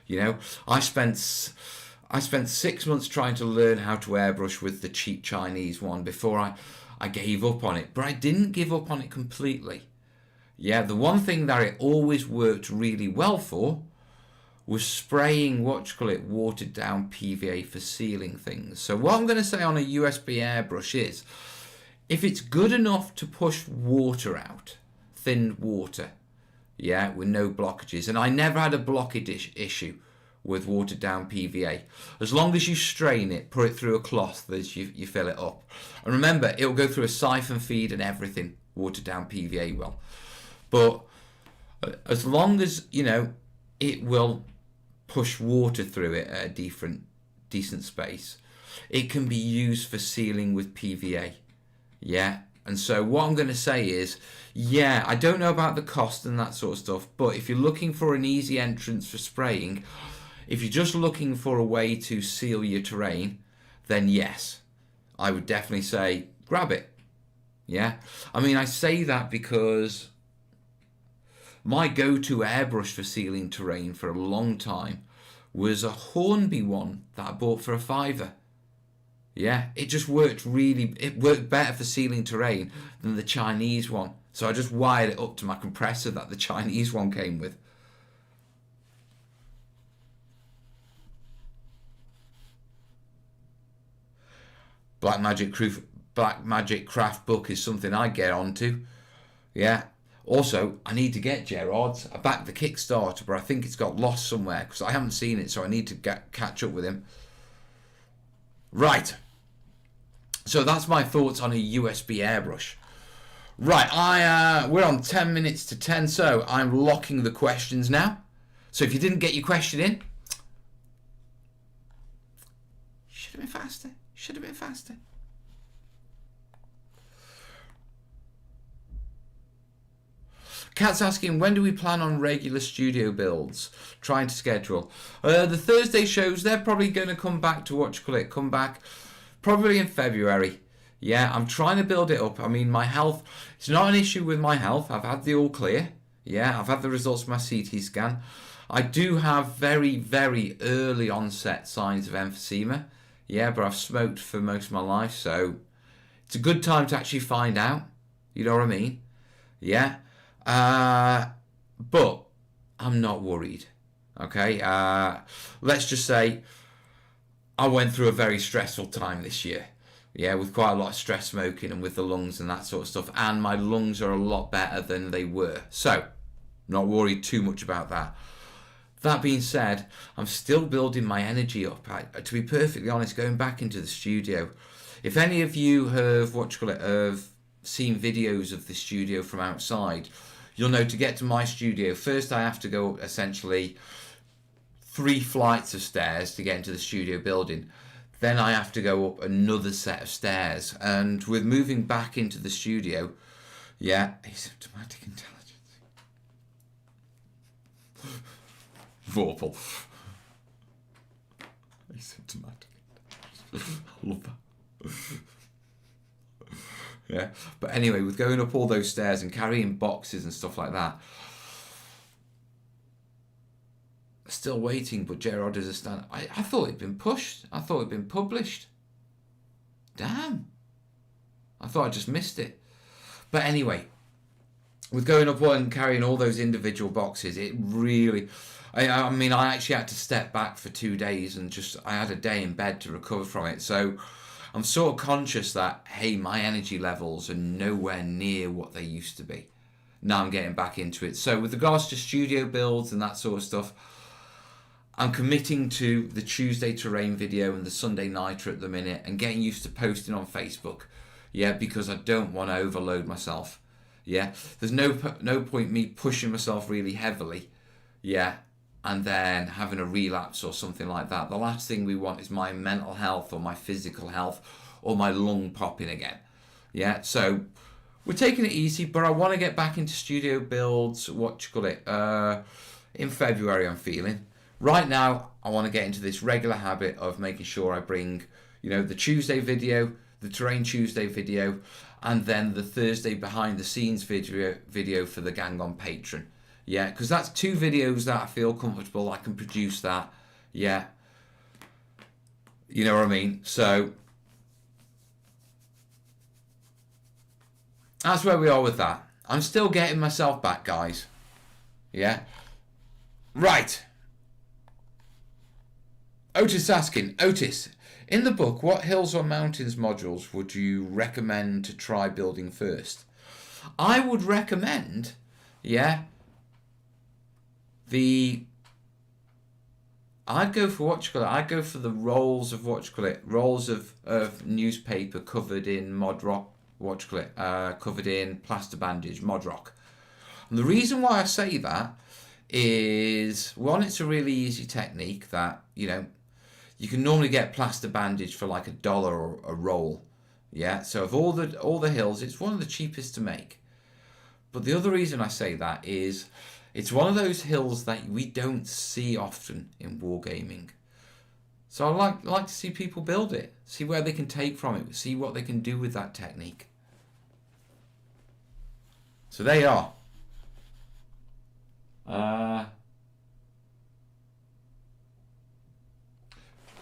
You know, I spent 6 months trying to learn how to airbrush with the cheap Chinese one before I gave up on it. But I didn't give up on it completely. Yeah, the one thing that it always worked really well for was spraying, watered down PVA for sealing things. So what I'm going to say on a USB airbrush is, if it's good enough to push water out, thinned water, yeah, with no blockages, and I never had a blockage issue with watered down PVA. As long as you strain it, put it through a cloth as you fill it up. And remember, it'll go through a siphon feed and everything, watered down PVA will. But as long as, you know, it will push water through it at a decent space, it can be used for sealing with PVA. Yeah. And so what I'm going to say is, yeah, I don't know about the cost and that sort of stuff, but if you're looking for an easy entrance for spraying, If you're just looking for a way to seal your terrain, then yes, I would definitely say grab it. Yeah, I mean, I say that because my go-to airbrush for sealing terrain for a long time was a Hornby one that I bought for £5. Yeah, it just worked it worked better for sealing terrain than the Chinese one. So I just wired it up to my compressor that the Chinese one came with. Black Magic Craft book is something I get onto. Yeah. Also, I need to get Gerard's. I backed the Kickstarter, but I think it's got lost somewhere because I haven't seen it, so I need to catch up with him. Right. So that's my thoughts on a USB airbrush. Right, we're on 10 minutes to 10, so I'm locking the questions now. So if you didn't get your question in, should have been faster. Should have been faster. Cat's asking, when do we plan on regular studio builds? Trying to schedule. The Thursday shows, they're probably going to come back to come back probably in February. Yeah, I'm trying to build it up. I mean, my health, it's not an issue with my health. I've had the all clear. Yeah, I've had the results of my CT scan. I do have very, very early onset signs of emphysema. Yeah, but I've smoked for most of my life, so it's a good time to actually find out. You know what I mean? Yeah. But I'm not worried. Okay. Let's just say I went through a very stressful time this year. Yeah, with quite a lot of stress smoking and with the lungs and that sort of stuff. And my lungs are a lot better than they were. So, not worried too much about that. That being said, I'm still building my energy up. To be perfectly honest, going back into the studio, if any of you have have seen videos of the studio from outside, you'll know to get to my studio, first I have to go up essentially 3 flights of stairs to get into the studio building. Then I have to go up another set of stairs. And with moving back into the studio, yeah, asymptomatic intelligence. Vorpal. Asymptomatic. I love that. Yeah, but anyway, with going up all those stairs and carrying boxes and stuff like that, still waiting, but Gerard is a stand. I thought it'd been pushed. I thought it'd been published. Damn. I thought I just missed it. But anyway, with going up and carrying all those individual boxes, it really... I mean, I actually had to step back for 2 days and I had a day in bed to recover from it. So I'm sort of conscious that, hey, my energy levels are nowhere near what they used to be. Now I'm getting back into it. So with regards to studio builds and that sort of stuff, I'm committing to the Tuesday terrain video and the Sunday nighter at the minute and getting used to posting on Facebook. Yeah, because I don't want to overload myself. Yeah, there's no point me pushing myself really heavily. Yeah, and then having a relapse or something like that. The last thing we want is my mental health or my physical health or my lung popping again. Yeah, so we're taking it easy, but I want to get back into studio builds, in February I'm feeling. Right now, I want to get into this regular habit of making sure I bring, the Tuesday video, the Terrain Tuesday video, and then the Thursday behind the scenes video for the gang on Patreon. Yeah, because that's 2 videos that I feel comfortable. I can produce that. Yeah. You know what I mean? So that's where we are with that. I'm still getting myself back, guys. Yeah. Right. Otis asking, Otis, in the book, what hills or mountains modules would you recommend to try building first? I would recommend, I'd go for I'd go for the rolls of rolls of newspaper covered in mod rock, covered in plaster bandage, mod rock. And the reason why I say that is, one, it's a really easy technique that, you can normally get plaster bandage for like $1 a roll. Yeah, so of all the hills, it's one of the cheapest to make. But the other reason I say that is It's one of those hills that we don't see often in wargaming. So I like to see people build it, see where they can take from it, see what they can do with that technique. So there you are.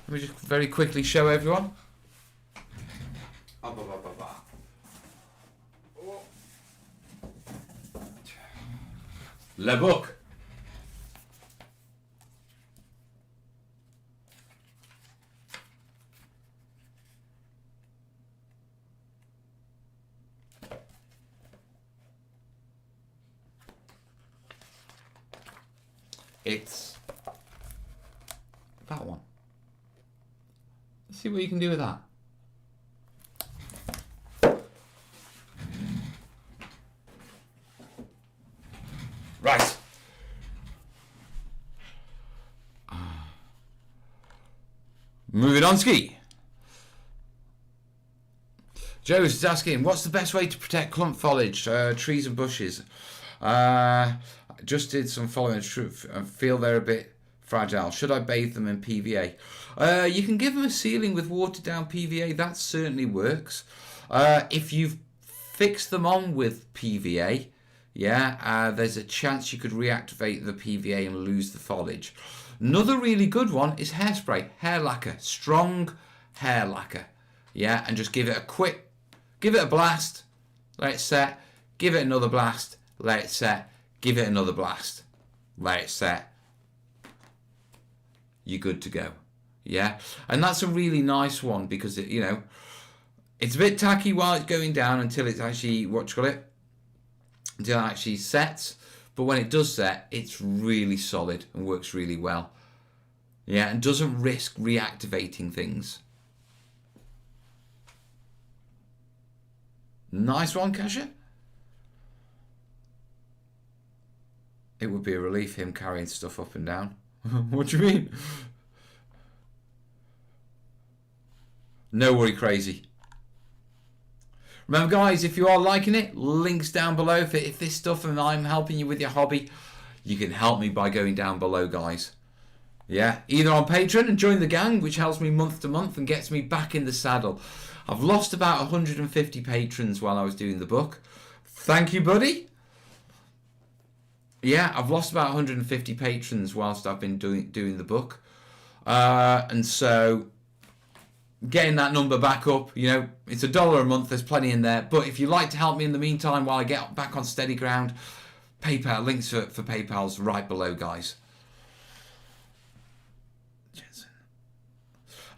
Let me just very quickly show everyone. Le book. It's that one. Let's see what you can do with that. Right. Moving on, ski. Joe's is asking, what's the best way to protect clump foliage, trees and bushes? Just did some following and feel they're a bit fragile. Should I bathe them in PVA? You can give them a sealing with watered down PVA. That certainly works. If you've fixed them on with PVA, there's a chance you could reactivate the PVA and lose the foliage. Another really good one is hairspray, hair lacquer, strong hair lacquer. Yeah, and just give it a blast, let it set, give it another blast, let it set, give it another blast, let it set. You're good to go. Yeah, and that's a really nice one because it's a bit tacky while it's going down until it's actually, until it actually sets. But when it does set, it's really solid and works really well. Yeah, and doesn't risk reactivating things. Nice one, Kasha. It would be a relief him carrying stuff up and down. What do you mean? No worry, crazy. Remember, guys, if you are liking it, links down below. If this stuff and I'm helping you with your hobby, you can help me by going down below, guys. Yeah, either on Patreon and join the gang, which helps me month to month and gets me back in the saddle. I've lost about 150 patrons while I was doing the book. Thank you, buddy. Yeah, I've lost about 150 patrons whilst I've been doing the book. And so getting that number back up, it's $1 a month, there's plenty in there. But if you'd like to help me in the meantime while I get back on steady ground, PayPal, links for PayPal's right below, guys.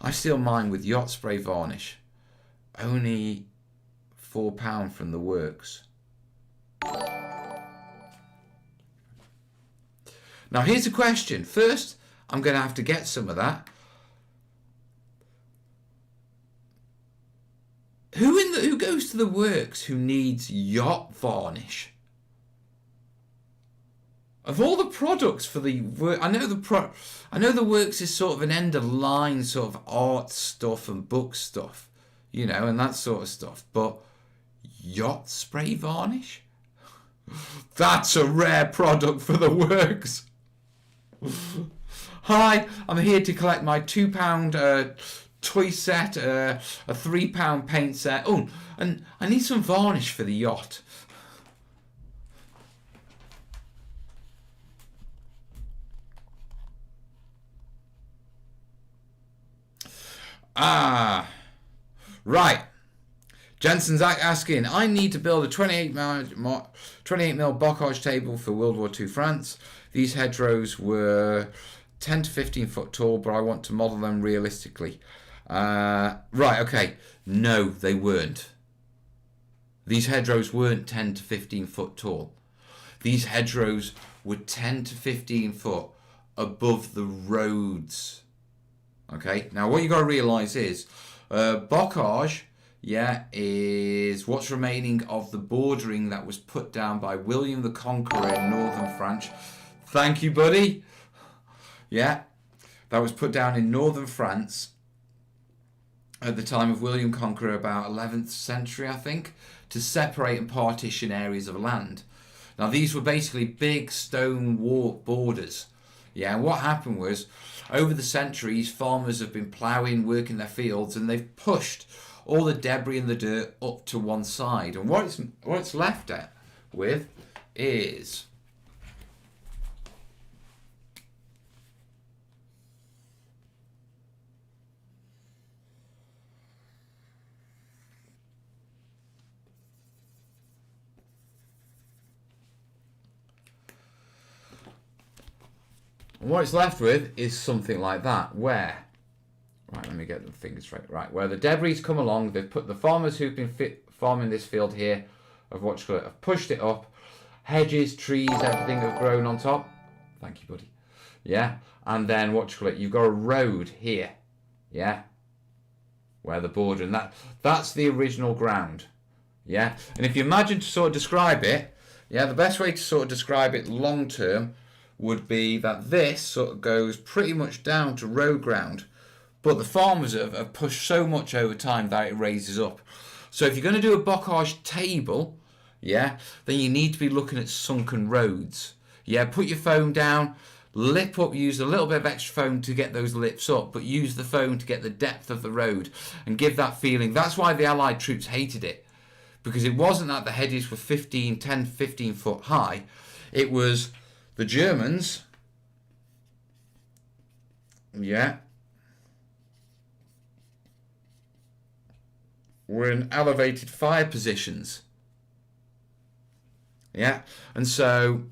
I seal mine with yacht spray varnish. Only £4 from the works. Now here's a question. First, I'm going to have to get some of that. Who goes to the works who needs yacht varnish? Of all the products for the work, I know the works is sort of an end of line sort of art stuff and book stuff, and that sort of stuff. But yacht spray varnish? That's a rare product for the works. Hi, I'm here to collect my £2 toy set, a £3 paint set. Oh, and I need some varnish for the yacht. Right. Jensen's asking, I need to build a 28mm bocage table for World War II France. These hedgerows were 10 to 15 foot tall, but I want to model them realistically. Right, okay. No, they weren't. These hedgerows weren't 10 to 15 foot tall. These hedgerows were 10 to 15 foot above the roads. Okay, now what you got to realise is bocage, is what's remaining of the bordering that was put down by William the Conqueror in northern France. Thank you, buddy. Yeah, that was put down in northern France at the time of William Conqueror, about 11th century, I think, to separate and partition areas of land. Now these were basically big stone wall borders. Yeah, and what happened was, over the centuries, farmers have been ploughing, working their fields, and they've pushed all the debris and the dirt up to one side. And what it's left with is something like that, where, right, let me get the fingers straight, right, where the debris come along, they've put the farmers who've been farming this field here, have pushed it up, hedges, trees, everything have grown on top. Thank you, buddy. Yeah, and then you've got a road here, yeah, where the border, and that's the original ground, yeah. And if you imagine to sort of describe it, yeah, the best way to sort of describe it long term would be that this sort of goes pretty much down to road ground, but the farmers have pushed so much over time that it raises up. So if you're going to do a bocage table, yeah, then you need to be looking at sunken roads. Yeah, put your foam down, lip up, use a little bit of extra foam to get those lips up, but use the foam to get the depth of the road and give that feeling. That's why the Allied troops hated it, because it wasn't that the hedges were 10, 15 foot high. It was the Germans, yeah, were in elevated fire positions. Yeah, and so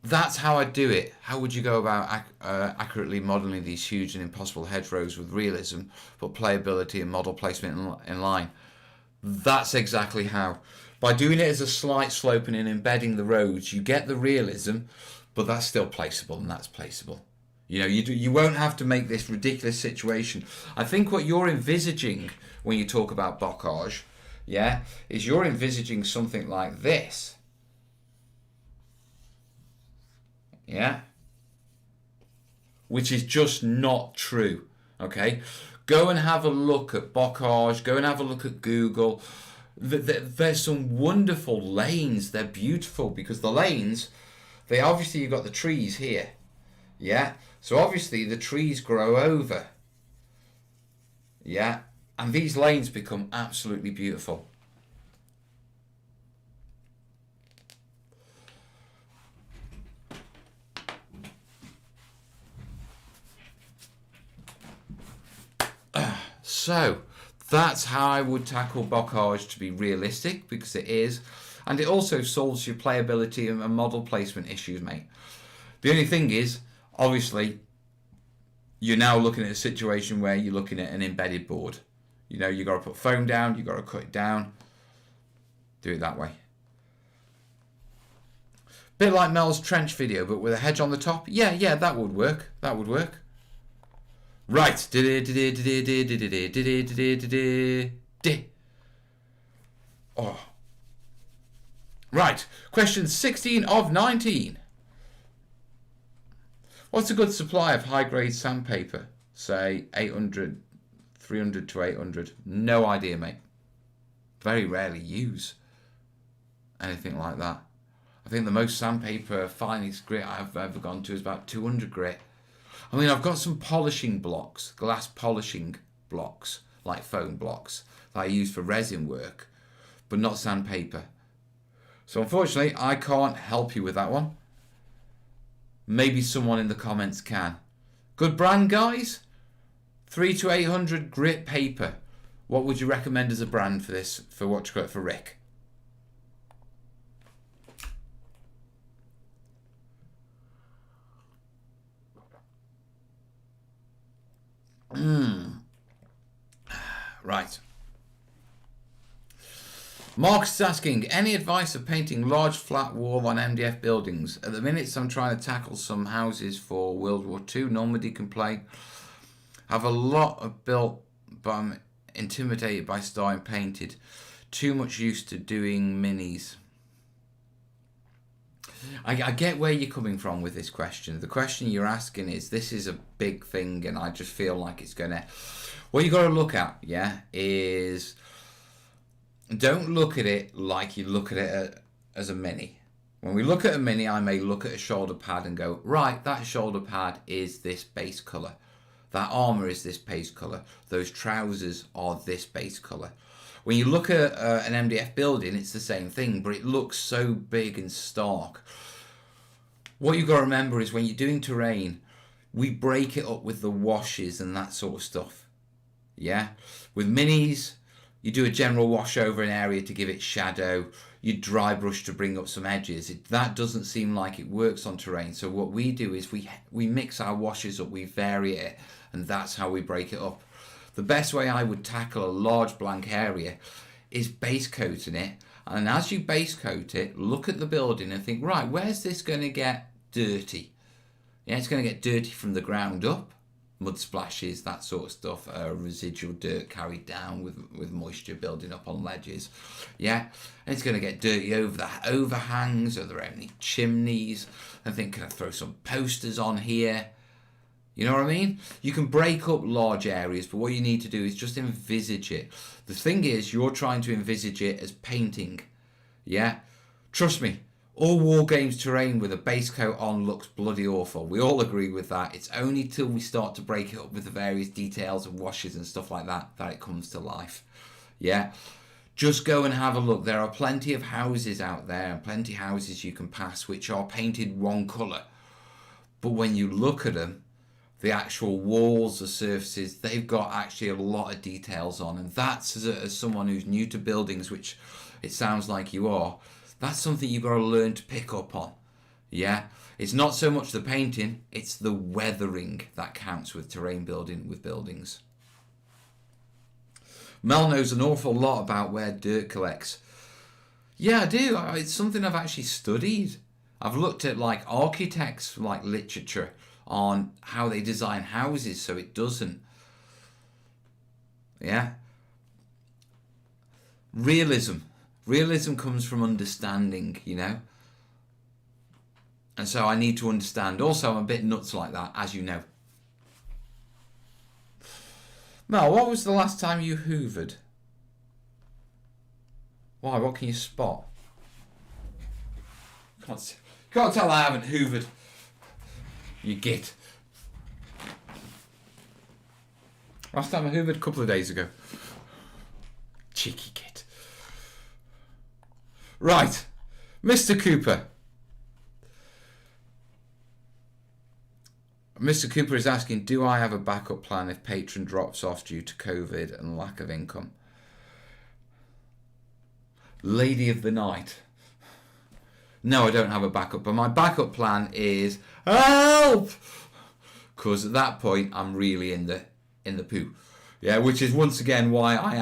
that's how I do it. How would you go about accurately modelling these huge and impossible hedgerows with realism, but playability and model placement in line? That's exactly how. By doing it as a slight sloping and embedding the roads, you get the realism, but that's still placeable, and that's placeable. You know, you won't have to make this ridiculous situation. I think what you're envisaging when you talk about bocage, yeah, is you're envisaging something like this. Yeah, which is just not true. Okay, go and have a look at bocage, go and have a look at Google. There's some wonderful lanes. They're beautiful because the lanes, you've got the trees here, yeah, so obviously the trees grow over, yeah, and these lanes become absolutely beautiful. So that's how I would tackle bocage to be realistic, because it is, and it also solves your playability and model placement issues, mate. The only thing is, obviously, you're now looking at a situation where you're looking at an embedded board. You know, you got to put foam down, you got to cut it down, do it that way. Bit like Mel's trench video, but with a hedge on the top. Yeah, that would work. That would work. Right. Oh. Right. Question 16 of 19. What's a good supply of high-grade sandpaper? Say 800, 300 to 800. No idea, mate. Very rarely use anything like that. I think the most sandpaper finest grit I've ever gone to is about 200 grit. I mean, I've got some polishing blocks, glass polishing blocks, like foam blocks, that I use for resin work, but not sandpaper. So unfortunately, I can't help you with that one. Maybe someone in the comments can. Good brand, guys? 300 to 800 grit paper. What would you recommend as a brand for this, for what you got for Rick? Right. Mark's asking, any advice of painting large flat wall on MDF buildings? At the minute, I'm trying to tackle some houses for World War II. Normandy can play. Have a lot of built, but I'm intimidated by starting painted. Too much used to doing minis. I get where you're coming from with this question. The question you're asking is, this is a big thing, and I just feel like it's going to... What you got to look at, yeah, is don't look at it like you look at it as a mini. When we look at a mini, I may look at a shoulder pad and go, right, that shoulder pad is this base colour. That armour is this base colour. Those trousers are this base colour. When you look at an MDF building, it's the same thing, but it looks so big and stark. What you've got to remember is when you're doing terrain, we break it up with the washes and that sort of stuff. Yeah? With minis, you do a general wash over an area to give it shadow. You dry brush to bring up some edges. That doesn't seem like it works on terrain. So what we do is we mix our washes up, we vary it, and that's how we break it up. The best way I would tackle a large blank area is base coating it. And as you base coat it, look at the building and think, right, where's this going to get dirty? Yeah, it's going to get dirty from the ground up. Mud splashes, that sort of stuff, residual dirt carried down with moisture building up on ledges. Yeah, and it's going to get dirty over the overhangs. Are there any chimneys? I think, can I throw some posters on here? You know what I mean? You can break up large areas, but what you need to do is just envisage it. The thing is, you're trying to envisage it as painting. Yeah? Trust me, all war games terrain with a base coat on looks bloody awful. We all agree with that. It's only till we start to break it up with the various details of washes and stuff like that that it comes to life. Yeah? Just go and have a look. There are plenty of houses out there and plenty of houses you can pass which are painted one colour. But when you look at them, the actual walls, the surfaces, they've got actually a lot of details on. And that's, as someone who's new to buildings, which it sounds like you are, that's something you've got to learn to pick up on. Yeah? It's not so much the painting, it's the weathering that counts with terrain building with buildings. Mel knows an awful lot about where dirt collects. Yeah, I do. It's something I've actually studied. I've looked at like architects, like literature, on how they design houses so it doesn't. Yeah. Realism comes from understanding, you know. And so I need to understand. Also, I'm a bit nuts like that, as you know. Mel, what was the last time you hoovered? Why, what can you spot? Can't tell I haven't hoovered. You git. Last time I hoovered a couple of days ago. Cheeky git. Right. Mr. Cooper. Mr. Cooper is asking, do I have a backup plan if patron drops off due to COVID and lack of income? Lady of the Night. No, I don't have a backup, but my backup plan is help! Because at that point, I'm really in the poo. Yeah, which is once again why I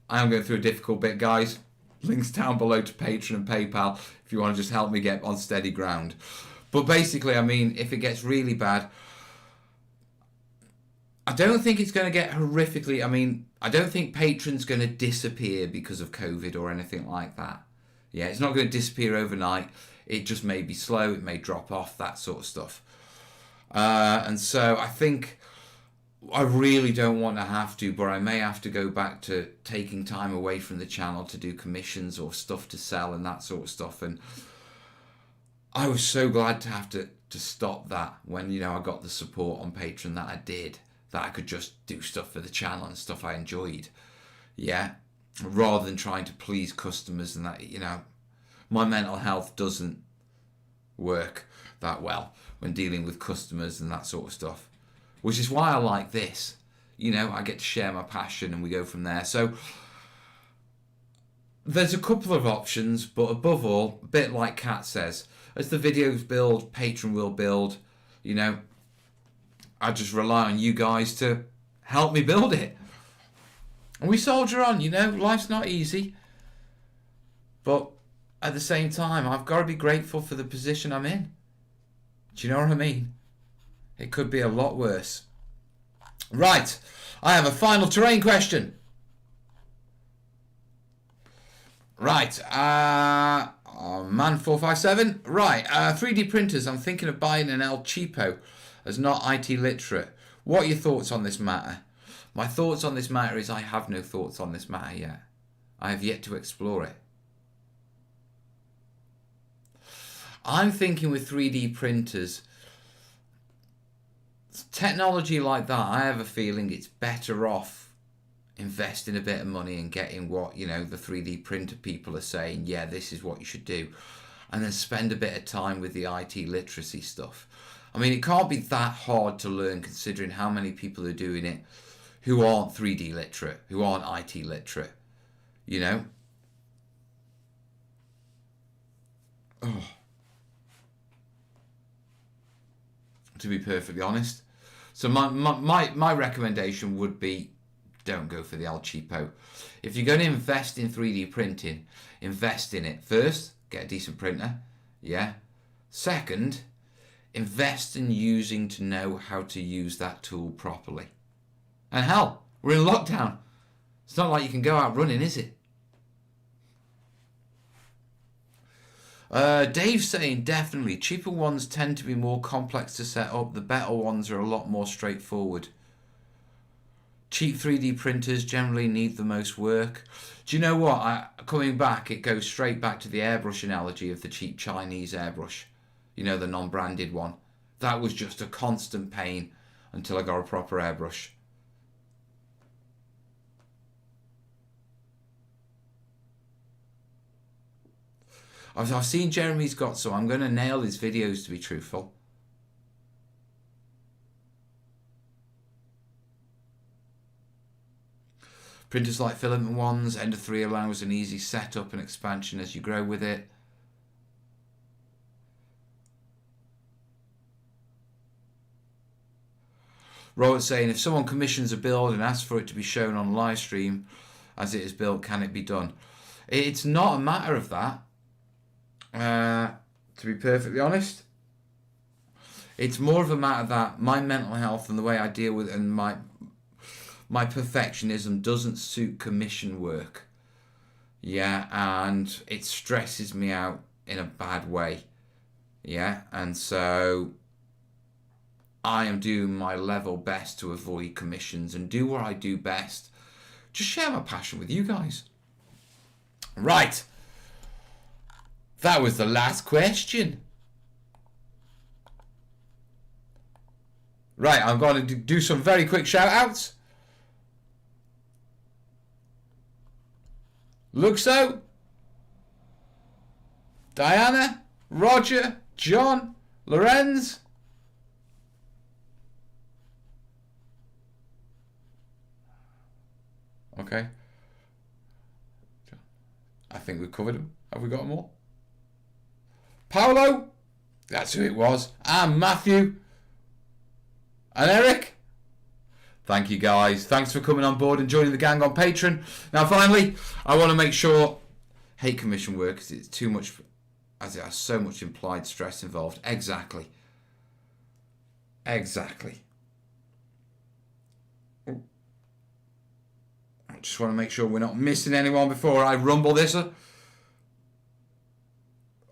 am going through a difficult bit, guys. Links down below to Patreon and PayPal if you want to just help me get on steady ground. But basically, I mean, if it gets really bad, I don't think it's going to get horrifically. I mean, I don't think Patreon's going to disappear because of COVID or anything like that. Yeah, it's not going to disappear overnight. It just may be slow. It may drop off, that sort of stuff. And so I think I really don't want to have to, but I may have to go back to taking time away from the channel to do commissions or stuff to sell and that sort of stuff. And I was so glad to have to stop that when, you know, I got the support on Patreon that I did, that I could just do stuff for the channel and stuff I enjoyed. Yeah. Rather than trying to please customers and that, you know, my mental health doesn't work that well when dealing with customers and that sort of stuff, which is why I like this. You know, I get to share my passion and we go from there. So there's a couple of options, but above all, a bit like Kat says, as the videos build, Patreon will build, you know, I just rely on you guys to help me build it. And we soldier on, you know, life's not easy. But at the same time, I've got to be grateful for the position I'm in. Do you know what I mean? It could be a lot worse. Right, I have a final terrain question. Right, Man457. Right, 3D printers. I'm thinking of buying an El Cheapo as not IT literate. What are your thoughts on this matter? My thoughts on this matter is I have no thoughts on this matter yet. I have yet to explore it. I'm thinking with 3D printers, technology like that, I have a feeling it's better off investing a bit of money and getting what, you know, the 3D printer people are saying, yeah, this is what you should do. And then spend a bit of time with the IT literacy stuff. I mean, it can't be that hard to learn considering how many people are doing it who aren't 3D literate, who aren't IT literate, you know? Oh. To be perfectly honest. So my recommendation would be, don't go for the El Cheapo. If you're going to invest in 3D printing, invest in it. First, get a decent printer. Yeah. Second, invest in using to know how to use that tool properly. And hell, we're in lockdown. It's not like you can go out running, is it? Dave's saying definitely. Cheaper ones tend to be more complex to set up. The better ones are a lot more straightforward. Cheap 3D printers generally need the most work. Do you know what? Coming back, it goes straight back to the airbrush analogy of the cheap Chinese airbrush. You know, the non-branded one. That was just a constant pain until I got a proper airbrush. I've seen Jeremy's got some. I'm going to nail his videos, to be truthful. Printers like filament ones, Ender 3 allows an easy setup and expansion as you grow with it. Robert's saying, if someone commissions a build and asks for it to be shown on live stream as it is built, can it be done? It's not a matter of that. To be perfectly honest, it's more of a matter that my mental health and the way I deal with it and my perfectionism doesn't suit commission work. Yeah, and it stresses me out in a bad way. Yeah, and so I am doing my level best to avoid commissions and do what I do best. Just share my passion with you guys. Right. That was the last question. Right, I'm going to do some very quick shout outs. Luxo, Diana, Roger, John, Lorenz. Okay. I think we've covered them. Have we got them all? Paolo, that's who it was, and Matthew, and Eric. Thank you guys. Thanks for coming on board and joining the gang on Patreon. Now finally, I want to make sure, hate commission work because it's too much, as it has so much implied stress involved. Exactly. Exactly. I just want to make sure we're not missing anyone before I rumble this.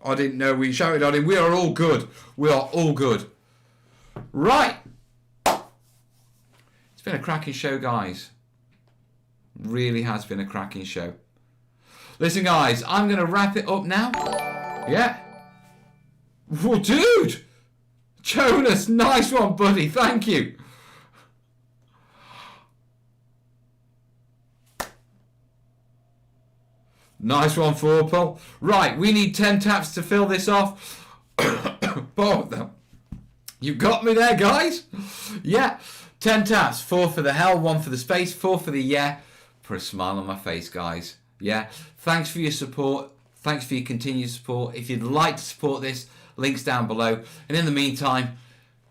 I didn't know we shouted on him. We are all good. We are all good. Right. It's been a cracking show, guys. Really has been a cracking show. Listen, guys, I'm going to wrap it up now. Yeah. Whoa, dude. Jonas, nice one, buddy. Thank you. Nice one, Forpel. Right, we need 10 taps to fill this off. You got me there, guys? Yeah. 10 taps. 4 for the hell, 1 for the space, 4 for the yeah. Put a smile on my face, guys. Yeah. Thanks for your support. Thanks for your continued support. If you'd like to support this, links down below. And in the meantime,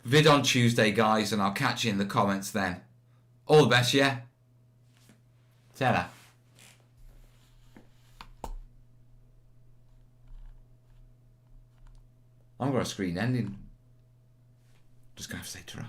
vid on Tuesday, guys, and I'll catch you in the comments then. All the best, yeah? Ta-da. I've got a screen ending. Just gonna have to say ta-ra.